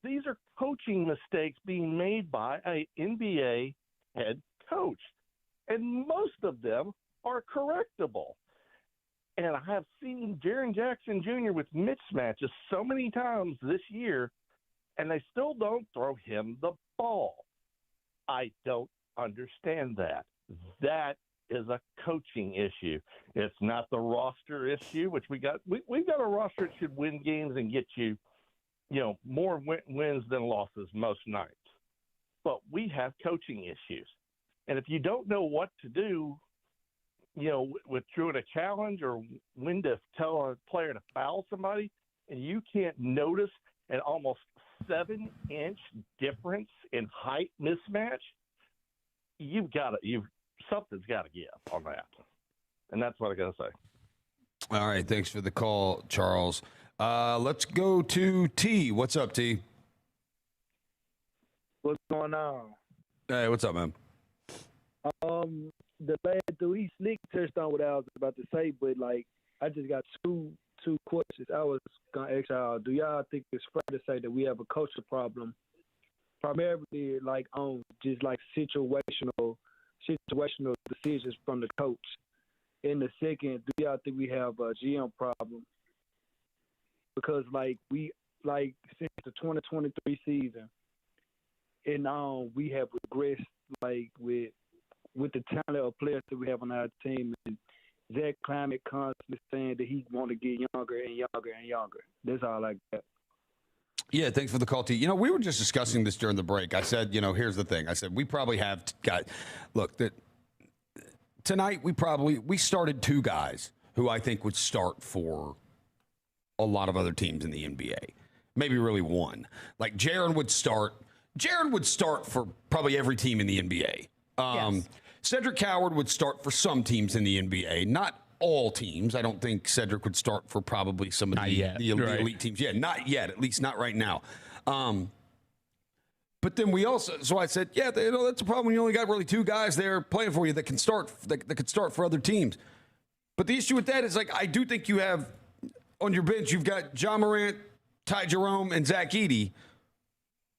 These are coaching mistakes being made by an NBA head coach, and most of them are correctable. And I have seen Jaren Jackson Jr. with mismatches so many times this year, and they still don't throw him the ball. I don't understand that. That is a coaching issue. It's not the roster issue, which we've got a roster that should win games and get you, more wins than losses most nights. But we have coaching issues. And if you don't know what to do, with doing a challenge or when to tell a player to foul somebody, and you can't notice an almost 7-inch difference in height mismatch, something's got to give on that. And that's what I got to say. All right. Thanks for the call, Charles. Let's go to T. What's up, T? What's going on? Hey, what's up, man? The last dude, Nick touched on what I was about to say, but I just got two questions. I was gonna ask y'all: do y'all think it's fair to say that we have a culture problem, primarily on just situational decisions from the coach? And the second, do y'all think we have a GM problem? Because since the 2023 season, and we have regressed with the talent of players that we have on our team, and Zach Climate constantly saying that he want to get younger and younger and younger. That's all I got. Yeah, thanks for the call, T. We were just discussing this during the break. I said, here's the thing. I said, we probably have tonight we started 2 guys who I think would start for a lot of other teams in the NBA. Maybe really one. Like Jaren would start. Jaren would start for probably every team in the NBA. Yes. Cedric Howard would start for some teams in the NBA, not all teams. I don't think Cedric would start for probably some of the elite teams. Yeah, not yet, at least not right now. But then we also, so I said, yeah, that's a problem when you only got really two guys there playing for you that can start, that could start for other teams. But the issue with that is, like, I do think you have on your bench, you've got John Morant, Ty Jerome, and Zach Edey,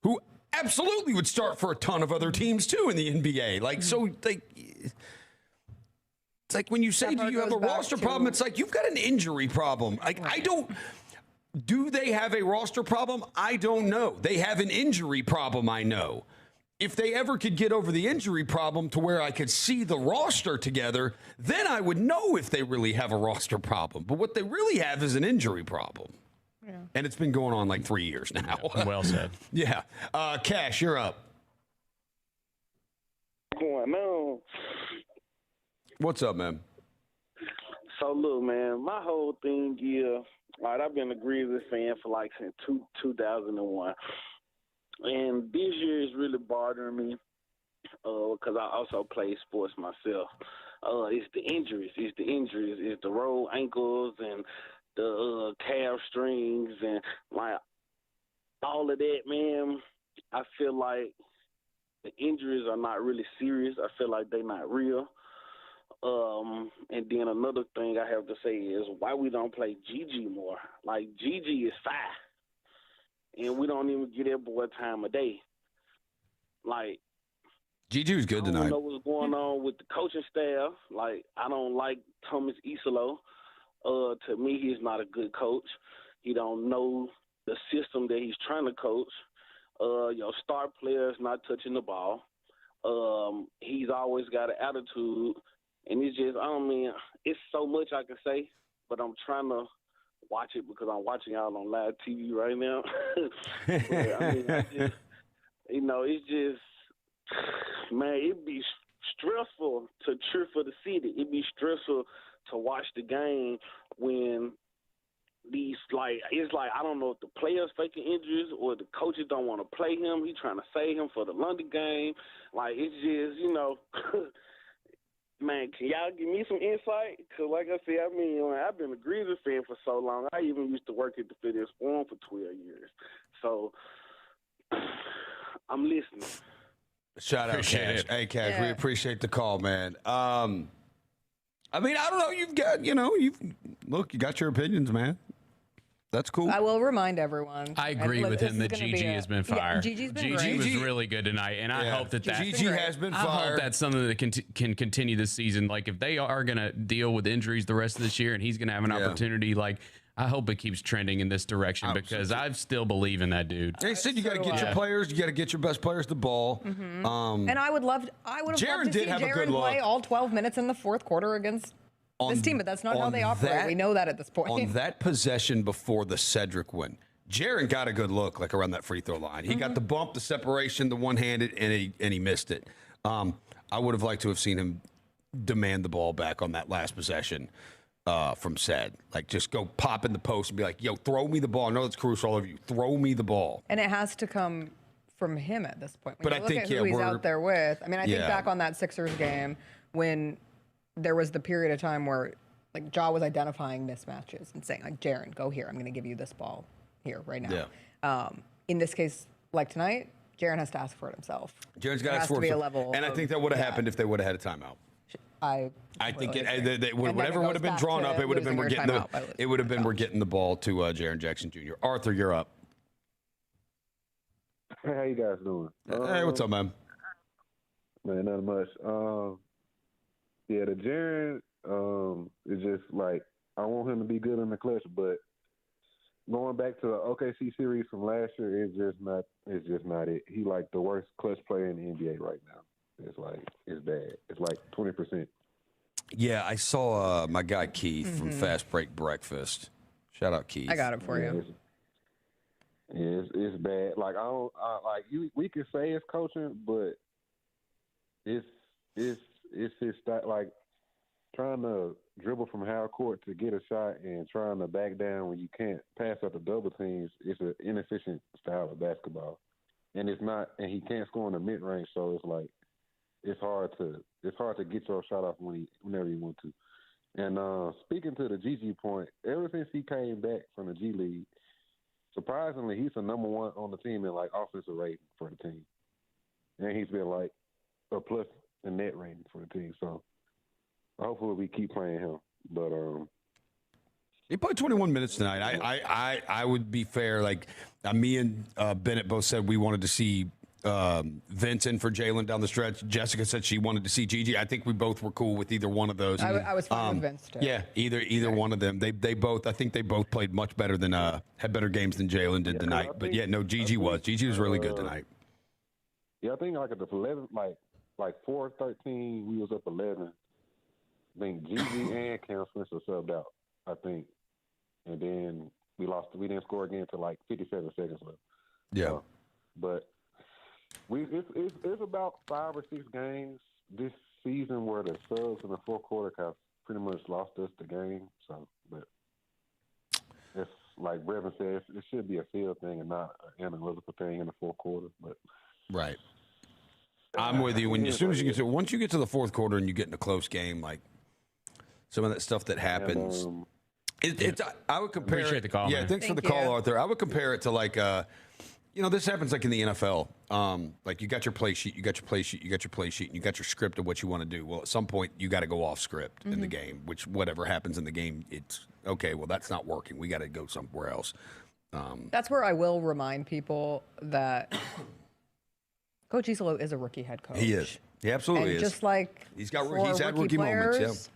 who absolutely would start for a ton of other teams too in the NBA. Like, so like, it's like when you say, do you have a roster problem? It's like, you've got an injury problem. Like, do they have a roster problem? I don't know. They have an injury problem, I know. If they ever could get over the injury problem to where I could see the roster together, then I would know if they really have a roster problem. But what they really have is an injury problem. Yeah. And it's been going on like 3 years now. Well said. Yeah. Cash, you're up. Going on. What's up, man? So, look, man, my whole thing is, all right, I've been a Grizzlies fan for like since 2001. And this year is really bothering me because I also play sports myself. It's the injuries. It's the rolled ankles and the calf strings and like all of that, man. I feel like the injuries are not really serious. I feel like they're not real. And then another thing I have to say is why we don't play Gigi more. Like, Gigi is 5. And we don't even get that boy time of day. Like, Gigi was good tonight. I don't know what's going on with the coaching staff. Like, I don't like Thomas Isolo. To me, he's not a good coach. He don't know the system that he's trying to coach. Your star player's not touching the ball. He's always got an attitude. And it's just, it's so much I can say, but I'm trying to watch it because I'm watching y'all on live TV right now. But, it's just, man, it'd be stressful to cheer for the city. It'd be stressful to watch the game when these, like, it's like, I don't know if the players faking injuries or the coaches don't want to play him. He's trying to save him for the London game. Like, it's just, man, can y'all give me some insight? Because, like I said, I've been a Grizzlies fan for so long. I even used to work at the Fitness Forum for 12 years. So, I'm listening. Shout out, Cash. Hey, Cash, we appreciate the call, man. I don't know. You've got, you got your opinions, man. That's cool. I will remind everyone. I agree with him that Gigi has been fire. Yeah, Gigi's been great. Gigi was really good tonight, and I hope that Gigi has been fire. I hope that's something that can continue this season. Like, if they are going to deal with injuries the rest of this year, and he's going to have an opportunity, like, I hope it keeps trending in this direction because I still believe in that dude. They said you got to get your players. You got to get your best players the ball. Mm-hmm. And I would have loved to see Jaren play all 12 minutes in the fourth quarter against this team, but that's not how they operate. We know that at this point. On that possession before the Cedric win, Jaren got a good look, like around that free throw line. He got the bump, the separation, the one-handed, and he missed it. I would have liked to have seen him demand the ball back on that last possession from Ced. Like, just go pop in the post and be like, yo, throw me the ball. I know that's crucial, all of you. Throw me the ball. And it has to come from him at this point. But I think, who he's out there with. I think back on that Sixers game when there was the period of time where, like, Ja was identifying mismatches and saying, like, Jaren, go here. I'm going to give you this ball here right now. Yeah. In this case, like tonight, Jaren has to ask for it himself. Jaren's got to ask for it. And I think that would have happened if they would have had a timeout. I think whatever would have been drawn up, it would have been we're getting the ball to Jaren Jackson Jr. Arthur, you're up. Hey, how you guys doing? Hey, what's up, man? Man, not much. Yeah, the Jaren is just like, I want him to be good in the clutch, but going back to the OKC series from last year, it's just not it. He like the worst clutch player in the NBA right now. It's bad. It's like 20%. Yeah, I saw my guy Keith from Fast Break Breakfast. Shout out Keith. I got it for you. It's bad. Like, we can say it's coaching, but it's his style. Like, trying to dribble from half court to get a shot and trying to back down when you can't pass up the double teams, it's an inefficient style of basketball. And it's not, and he can't score in the mid range, so it's like it's hard to get your shot off whenever you want to. And speaking to the Gigi point, ever since he came back from the G League, surprisingly, he's the number one on the team in like offensive rating for the team, and he's been like a plus in net rating for the team. So hopefully we keep playing him. But he played 21 minutes tonight. I would be fair. Like me and Bennett both said we wanted to see Vince in for Jalen down the stretch. Jessica said she wanted to see Gigi. I think we both were cool with either one of those. I was fine with Vince too. Yeah, either one of them. They both. I think they both played much better than had better games than Jalen did tonight. But yeah, no, Gigi was really good tonight. Yeah, I think like at the 11, like 4-13, we was up 11. I think Gigi and Cam Spencer subbed out, I think. And then we lost. We didn't score again until like 57 seconds left. Yeah. But it's about 5 or 6 games this season where the subs in the fourth quarter have pretty much lost us the game. So, but it's like Brevin said, it should be a field thing and not an analytical thing in the fourth quarter. But right. I'm with you. As soon as you once you get to the fourth quarter and you get in a close game, like some of that stuff that happens. I would compare Appreciate the call. Yeah, man. thanks for the call, Arthur. I would compare it to like, this happens like in the NFL. Like you got your play sheet, you got your play sheet, you got your play sheet, and you got your script of what you want to do. Well, at some point, you got to go off script in the game. Which whatever happens in the game, it's okay. Well, that's not working. We got to go somewhere else. That's where I will remind people that Coach Isolo is a rookie head coach. He is. He absolutely and is. Just like he's had rookie players, moments. Yeah.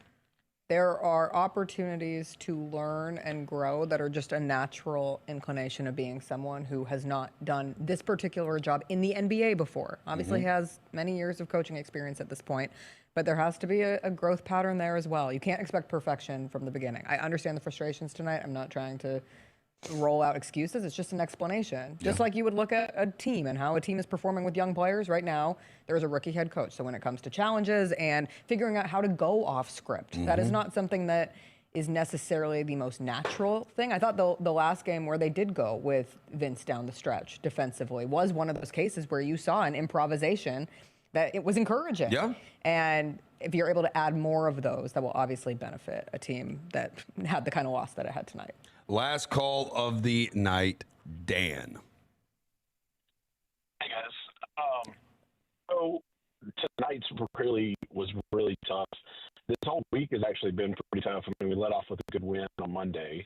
There are opportunities to learn and grow that are just a natural inclination of being someone who has not done this particular job in the NBA before. Obviously has many years of coaching experience at this point, but there has to be a growth pattern there as well. You can't expect perfection from the beginning. I understand the frustrations tonight. I'm not trying to roll out excuses. It's just an explanation. Just like you would look at a team and how a team is performing with young players right now, there's a rookie head coach. So when it comes to challenges and figuring out how to go off script, that is not something that is necessarily the most natural thing. I thought the last game where they did go with Vince down the stretch defensively was one of those cases where you saw an improvisation that it was encouraging. Yeah. And if you're able to add more of those, that will obviously benefit a team that had the kind of loss that it had tonight. Last call of the night, Dan. Hey guys. So tonight's was really tough. This whole week has actually been pretty tough. I mean, we let off with a good win on Monday,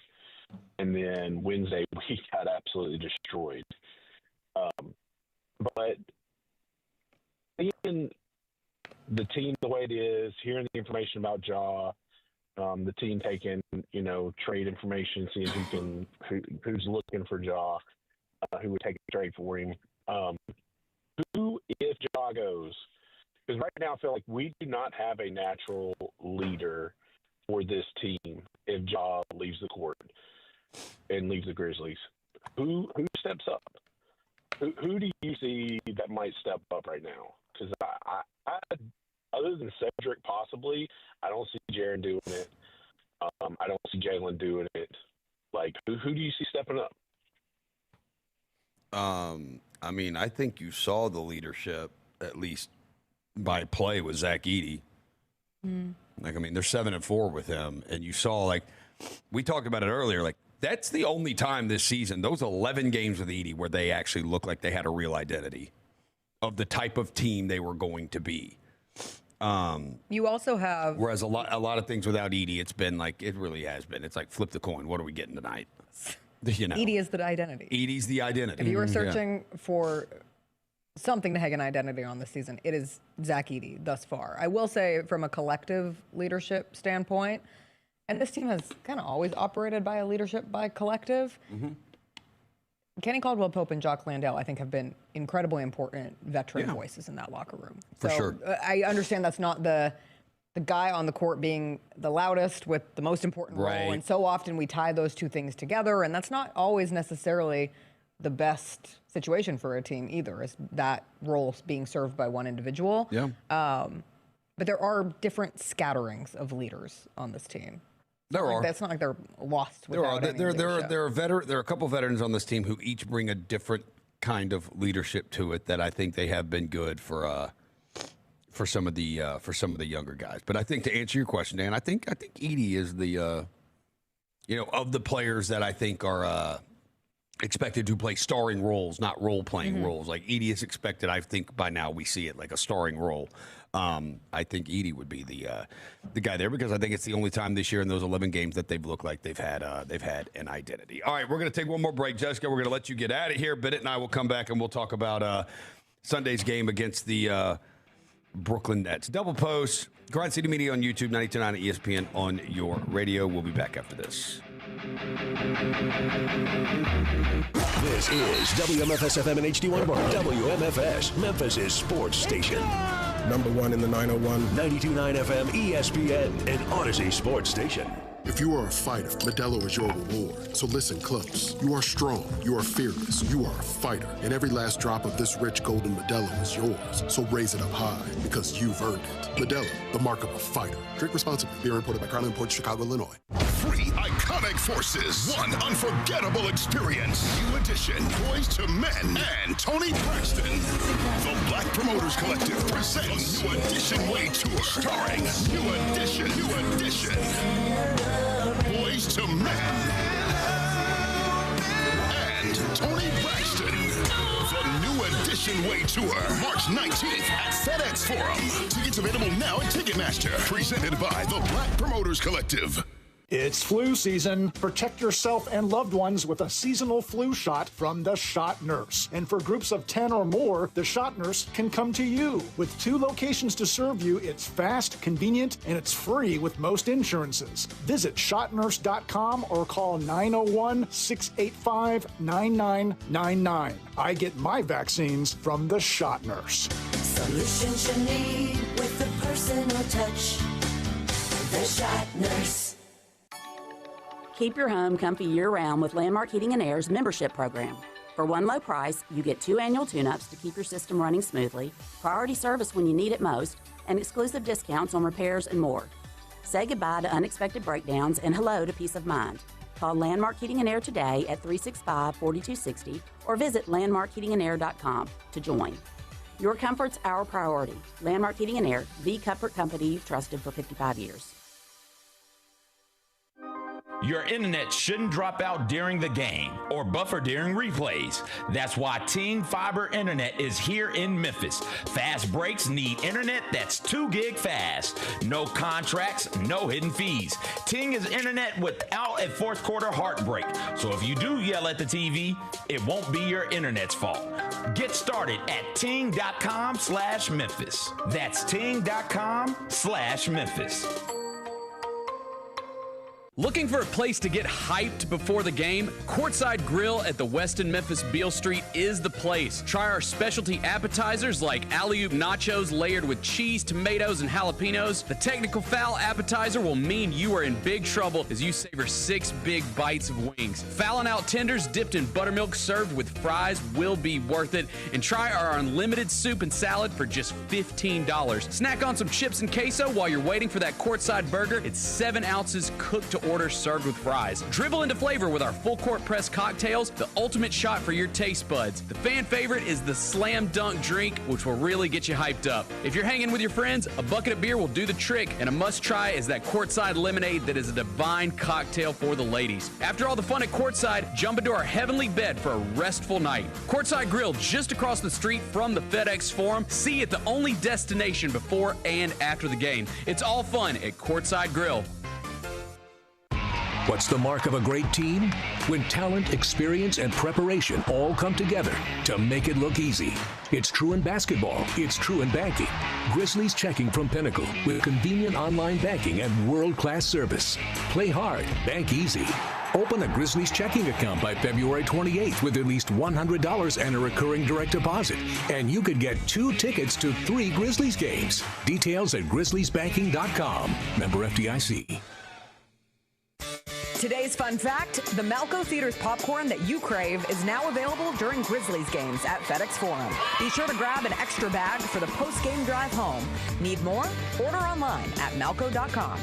and then Wednesday we got absolutely destroyed. But seeing the team the way it is, hearing the information about Ja, the team taking, trade information, seeing who's looking for Ja, who would take a trade for him. Who, if Ja goes, because right now I feel like we do not have a natural leader for this team if Ja leaves the court and leaves the Grizzlies. Who steps up? Who do you see that might step up right now? Because I other than Cedric possibly, I don't see Jaren doing it. I don't see Jalen doing it. Like, who do you see stepping up? I mean, I think you saw the leadership, at least by play, with Zach Edey. Like, I mean, they're 7-4 with him. And you saw, like, we talked about it earlier, like, that's the only time this season, those 11 games with Edey, where they actually looked like they had a real identity of the type of team they were going to be. You also have, whereas a lot of things without Edey, it's been like, it really has been. It's like flip the coin. What are we getting tonight? Edey is the identity. Edey's the identity. If you were searching for something to hang an identity on this season, it is Zach Edey thus far. I will say, from a collective leadership standpoint, and this team has kind of always operated by a leadership by collective. Kenny Caldwell-Pope and Jock Landale, I think, have been incredibly important veteran voices in that locker room. For sure. I understand that's not the guy on the court being the loudest with the most important role, and so often we tie those two things together, and that's not always necessarily the best situation for a team either, is that role being served by one individual. But there are different scatterings of leaders on this team. There are. That's not like they're lost without any leadership. There are a couple veterans on this team who each bring a different kind of leadership to it that I think they have been good for some of the younger guys. But I think to answer your question, Dan, I think Edey is the of the players that I think are expected to play starring roles, not role-playing roles. Like Edey is expected, I think by now we see it like a starring role. I think Edey would be the guy there because I think it's the only time this year in those 11 games that they've looked like they've had an identity. All right, we're going to take one more break. Jessica, we're going to let you get out of here. Bennett and I will come back and we'll talk about Sunday's game against the Brooklyn Nets. Double Post, Grind City Media on YouTube, 92.9 ESPN on your radio. We'll be back after this. This is WMFS-FM and HD1 Bar. WMFS, Memphis' sports station. Number one in the 901. 92.9 FM, ESPN, and Odyssey Sports Station. If you are a fighter, Modelo is your reward. So listen close. You are strong. You are fearless. You are a fighter. And every last drop of this rich golden Modelo is yours. So raise it up high because you've earned it. Modelo, the mark of a fighter. Drink responsibly. Beer imported by Carlin Port, Chicago, Illinois. Three iconic forces. One unforgettable experience. New edition. Boys to Men. And Tony Braxton. The Black Promoters Collective presents New Edition Way Tour. Starring New Edition. Boys to Men. And Tony Braxton. The New Edition Way Tour. March 19th at FedEx Forum. Tickets available now at Ticketmaster. Presented by the Black Promoters Collective. It's flu season. Protect yourself and loved ones with a seasonal flu shot from the Shot Nurse. And for groups of 10 or more, the Shot Nurse can come to you. With 2 locations to serve you, it's fast, convenient, and it's free with most insurances. Visit shotnurse.com or call 901-685-9999. I get my vaccines from the Shot Nurse. Solutions you need with the personal touch. The Shot Nurse. Keep your home comfy year-round with Landmark Heating and Air's membership program. For one low price, you get 2 annual tune-ups to keep your system running smoothly, priority service when you need it most, and exclusive discounts on repairs and more. Say goodbye to unexpected breakdowns and hello to peace of mind. Call Landmark Heating and Air today at 365-4260 or visit landmarkheatingandair.com to join. Your comfort's our priority. Landmark Heating and Air, the comfort company you've trusted for 55 years. Your internet shouldn't drop out during the game or buffer during replays. That's why Ting Fiber Internet is here in Memphis. Fast breaks need internet that's 2 gig fast. No contracts, no hidden fees. Ting is internet without a fourth quarter heartbreak. So if you do yell at the TV, it won't be your internet's fault. Get started at ting.com/Memphis. That's ting.com/Memphis. Looking for a place to get hyped before the game? Courtside Grill at the Westin Memphis Beale Street is the place. Try our specialty appetizers like alley-oop nachos layered with cheese, tomatoes, and jalapenos. The technical foul appetizer will mean you are in big trouble as you savor 6 big bites of wings. Fallon out tenders dipped in buttermilk served with fries will be worth it. And try our unlimited soup and salad for just $15. Snack on some chips and queso while you're waiting for that courtside burger. It's 7 ounces cooked to order served with fries. Dribble into flavor with our full court press cocktails, the ultimate shot for your taste buds. The fan favorite is the Slam Dunk drink, which will really get you hyped up. If you're hanging with your friends, a bucket of beer will do the trick, and a must try is that courtside lemonade that is a divine cocktail for the ladies. After all the fun at courtside, jump into our heavenly bed for a restful night. Courtside Grill just across the street from the FedEx Forum. See it, the only destination before and after the game. It's all fun at Courtside Grill. What's the mark of a great team? When talent, experience, and preparation all come together to make it look easy. It's true in basketball. It's true in banking. Grizzlies Checking from Pinnacle with convenient online banking and world-class service. Play hard, bank easy. Open a Grizzlies checking account by February 28th with at least $100 and a recurring direct deposit. And you could get 2 tickets to 3 Grizzlies games. Details at grizzliesbanking.com. Member FDIC. Today's fun fact, the Malco Theater's popcorn that you crave is now available during Grizzlies games at FedEx Forum. Be sure to grab an extra bag for the post-game drive home. Need more? Order online at malco.com.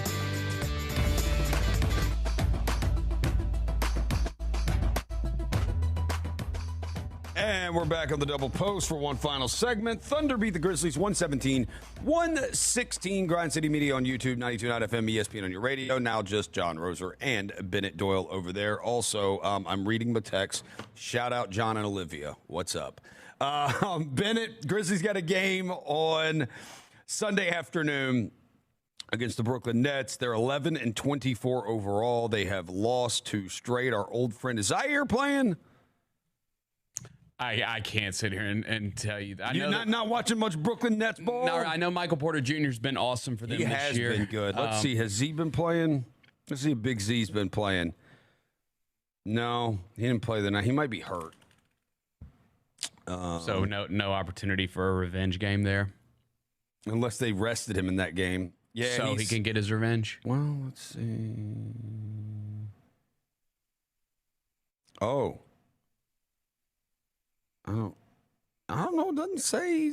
And we're back on the double post for one final segment. Thunder beat the Grizzlies 117-116. Grind City Media on YouTube, 92.9 FM, ESPN on your radio. Now just John Roser and Bennett Doyle over there. Also, I'm reading the text. Shout out John and Olivia. What's up? Bennett, Grizzlies got a game on Sunday afternoon against the Brooklyn Nets. They're 11-24 overall. They have lost 2 straight. Our old friend, is Zaire playing? I can't sit here and tell you that. You're not watching much Brooklyn Nets ball? No, I know Michael Porter Jr. has been awesome for them this year. He has been good. Let's see. Has Z been playing? Let's see if Big Z's been playing. No, he didn't play the night. He might be hurt. So no opportunity for a revenge game there? Unless they rested him in that game. Yeah, so he can get his revenge? Well, let's see. Oh. I don't know. It doesn't say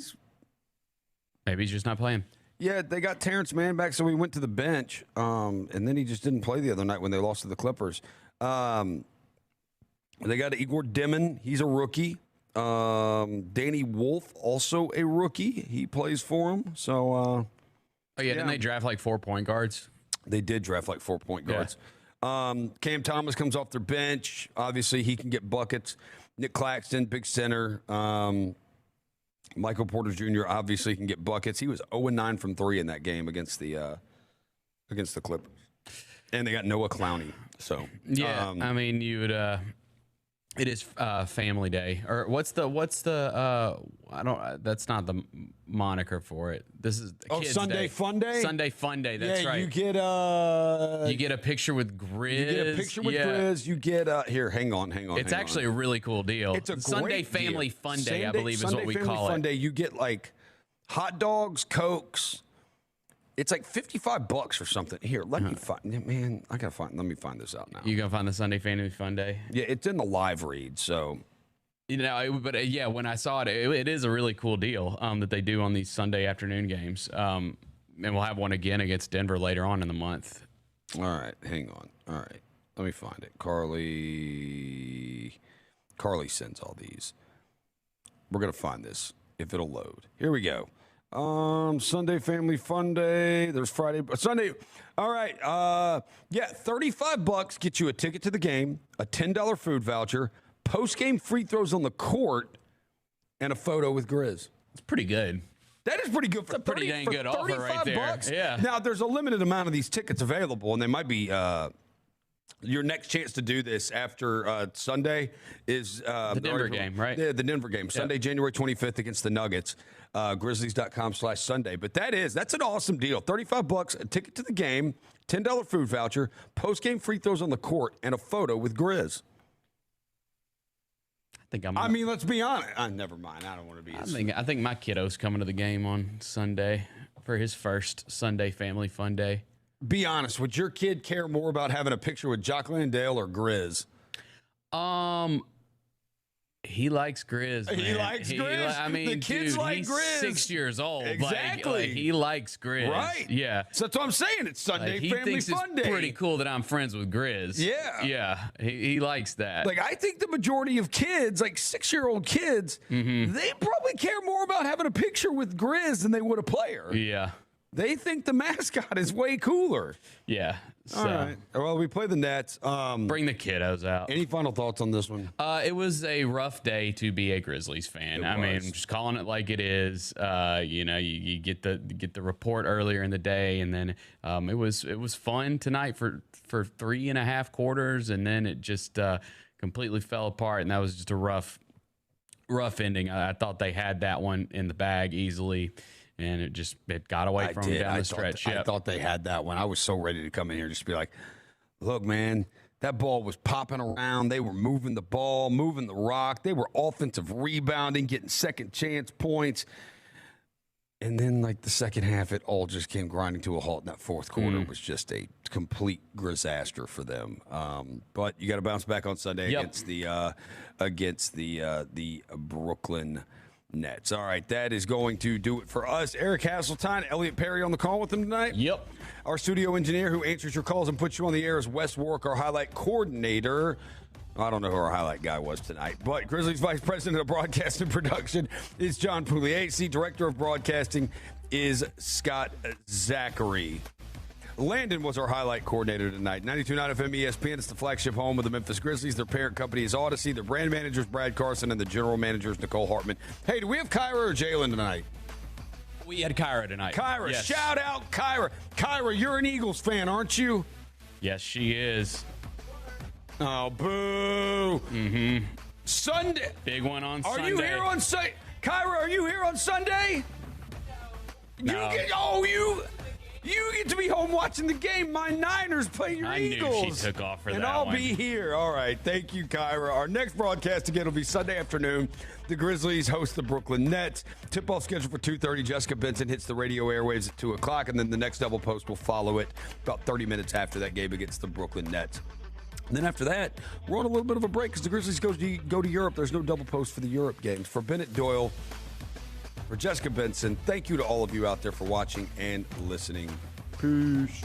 Maybe he's just not playing. Yeah, they got Terrence Mann back, so he went to the bench, and then he just didn't play the other night when they lost to the Clippers. They got Igor Dimon. He's a rookie. Danny Wolf, also a rookie. He plays for him. So, didn't they draft like 4 point guards? They did draft like 4 point guards. Cam Thomas comes off their bench. Obviously, he can get buckets. Nick Claxton, big center. Michael Porter Jr. obviously can get buckets. He was 0-9 from 3 in that game against the Clippers. And they got Noah Clowney. So yeah, I mean, you would. It is Family Day, or what's the I don't. That's not the moniker for it. This is Kids Sunday Day. Fun Day. Sunday Fun Day. That's right. You get a picture with Grizz. You get a picture with Grizz. You get here. Hang on. It's actually a really cool deal. It's a Sunday great Family deal. Fun Day, I believe, is what we call Fun it. Day. You get like hot dogs, Cokes. It's like $55 or something. Here, let me find. Man, I gotta find. Let me find this out now. You gonna find the Sunday Family Fun Day? Yeah, it's in the live read. So, when I saw it, it is a really cool deal that they do on these Sunday afternoon games. And we'll have one again against Denver later on in the month. All right, hang on. All right, let me find it. Carly sends all these. We're gonna find this if it'll load. Here we go. Sunday Family Fun Day. There's Friday, Sunday. All right. $35 gets you a ticket to the game, a $10 food voucher, post-game free throws on the court, and a photo with Grizz. It's pretty good. That is pretty good for pretty dang good offer right there. $35. Yeah. Now there's a limited amount of these tickets available, and they might be. Your next chance to do this after Sunday is the Denver game, right? Yeah, the Denver game. Sunday, January 25th against the Nuggets. Grizzlies.com/Sunday. But that's an awesome deal. $35, a ticket to the game, $10 food voucher, post-game free throws on the court, and a photo with Grizz. I mean, let's be honest. Never mind. I don't want to be. I think my kiddo's coming to the game on Sunday for his first Sunday Family Fun Day. Be honest. Would your kid care more about having a picture with Jock Landale or Grizz? He likes Grizz. Man. He likes Grizz. I mean, the kids dude, like he's Grizz. 6 years old. Exactly. Like, he likes Grizz. Right. Yeah. So that's what I'm saying. It's Sunday he Family thinks Fun it's Day. Pretty cool that I'm friends with Grizz. Yeah. Yeah. He likes that. Like, I think the majority of kids, like 6-year-old kids, they probably care more about having a picture with Grizz than they would a player. Yeah. They think the mascot is way cooler. Yeah. So. All right. Well, we play the Nets. Bring the kiddos out. Any final thoughts on this one? It was a rough day to be a Grizzlies fan. I mean, just calling it like it is. You get the report earlier in the day, and then it was fun tonight for 3.5 quarters, and then it just completely fell apart, and that was just a rough ending. I thought they had that one in the bag easily. And it got away from them down the stretch. I thought they had that one. I was so ready to come in here and just be like, look, man, that ball was popping around. They were moving the ball, moving the rock. They were offensive rebounding, getting second chance points. And then, like, the second half, it all just came grinding to a halt. And that fourth quarter was just a complete disaster for them. But you got to bounce back on Sunday against the Brooklyn Nets. All right, that is going to do it for us. Eric Hasseltine, Elliot Perry on the call with them tonight. Yep. Our studio engineer who answers your calls and puts you on the air is Wes Warwick, our highlight coordinator. I don't know who our highlight guy was tonight, but Grizzlies Vice President of Broadcast and Production is John Pugliese. Director of Broadcasting is Scott Zachary. Landon was our highlight coordinator tonight. 92.9 FM ESPN. It's the flagship home of the Memphis Grizzlies. Their parent company is Odyssey. Their brand manager is Brad Carson, and the general manager is Nicole Hartman. Hey, do we have Kyra or Jalen tonight? We had Kyra tonight. Kyra, yes. Shout out Kyra. Kyra, you're an Eagles fan, aren't you? Yes, she is. Oh, boo. Mm-hmm. Sunday. Big one on Sunday. Are you here on Sunday? Kyra, are you here on Sunday? No. You get to be home watching the game. My Niners play your Eagles. I knew she took off for and that I'll one. be here. All right. Thank you, Kyra. Our next broadcast again will be Sunday afternoon. The Grizzlies host the Brooklyn Nets. Tip-off scheduled for 2:30. Jessica Benson hits the radio airwaves at 2 o'clock, and then the next double post will follow it about 30 minutes after that game against the Brooklyn Nets. And then after that, we're on a little bit of a break because the Grizzlies go to Europe. There's no double post for the Europe games. For Bennett Doyle, for Jessica Benson, thank you to all of you out there for watching and listening. Peace.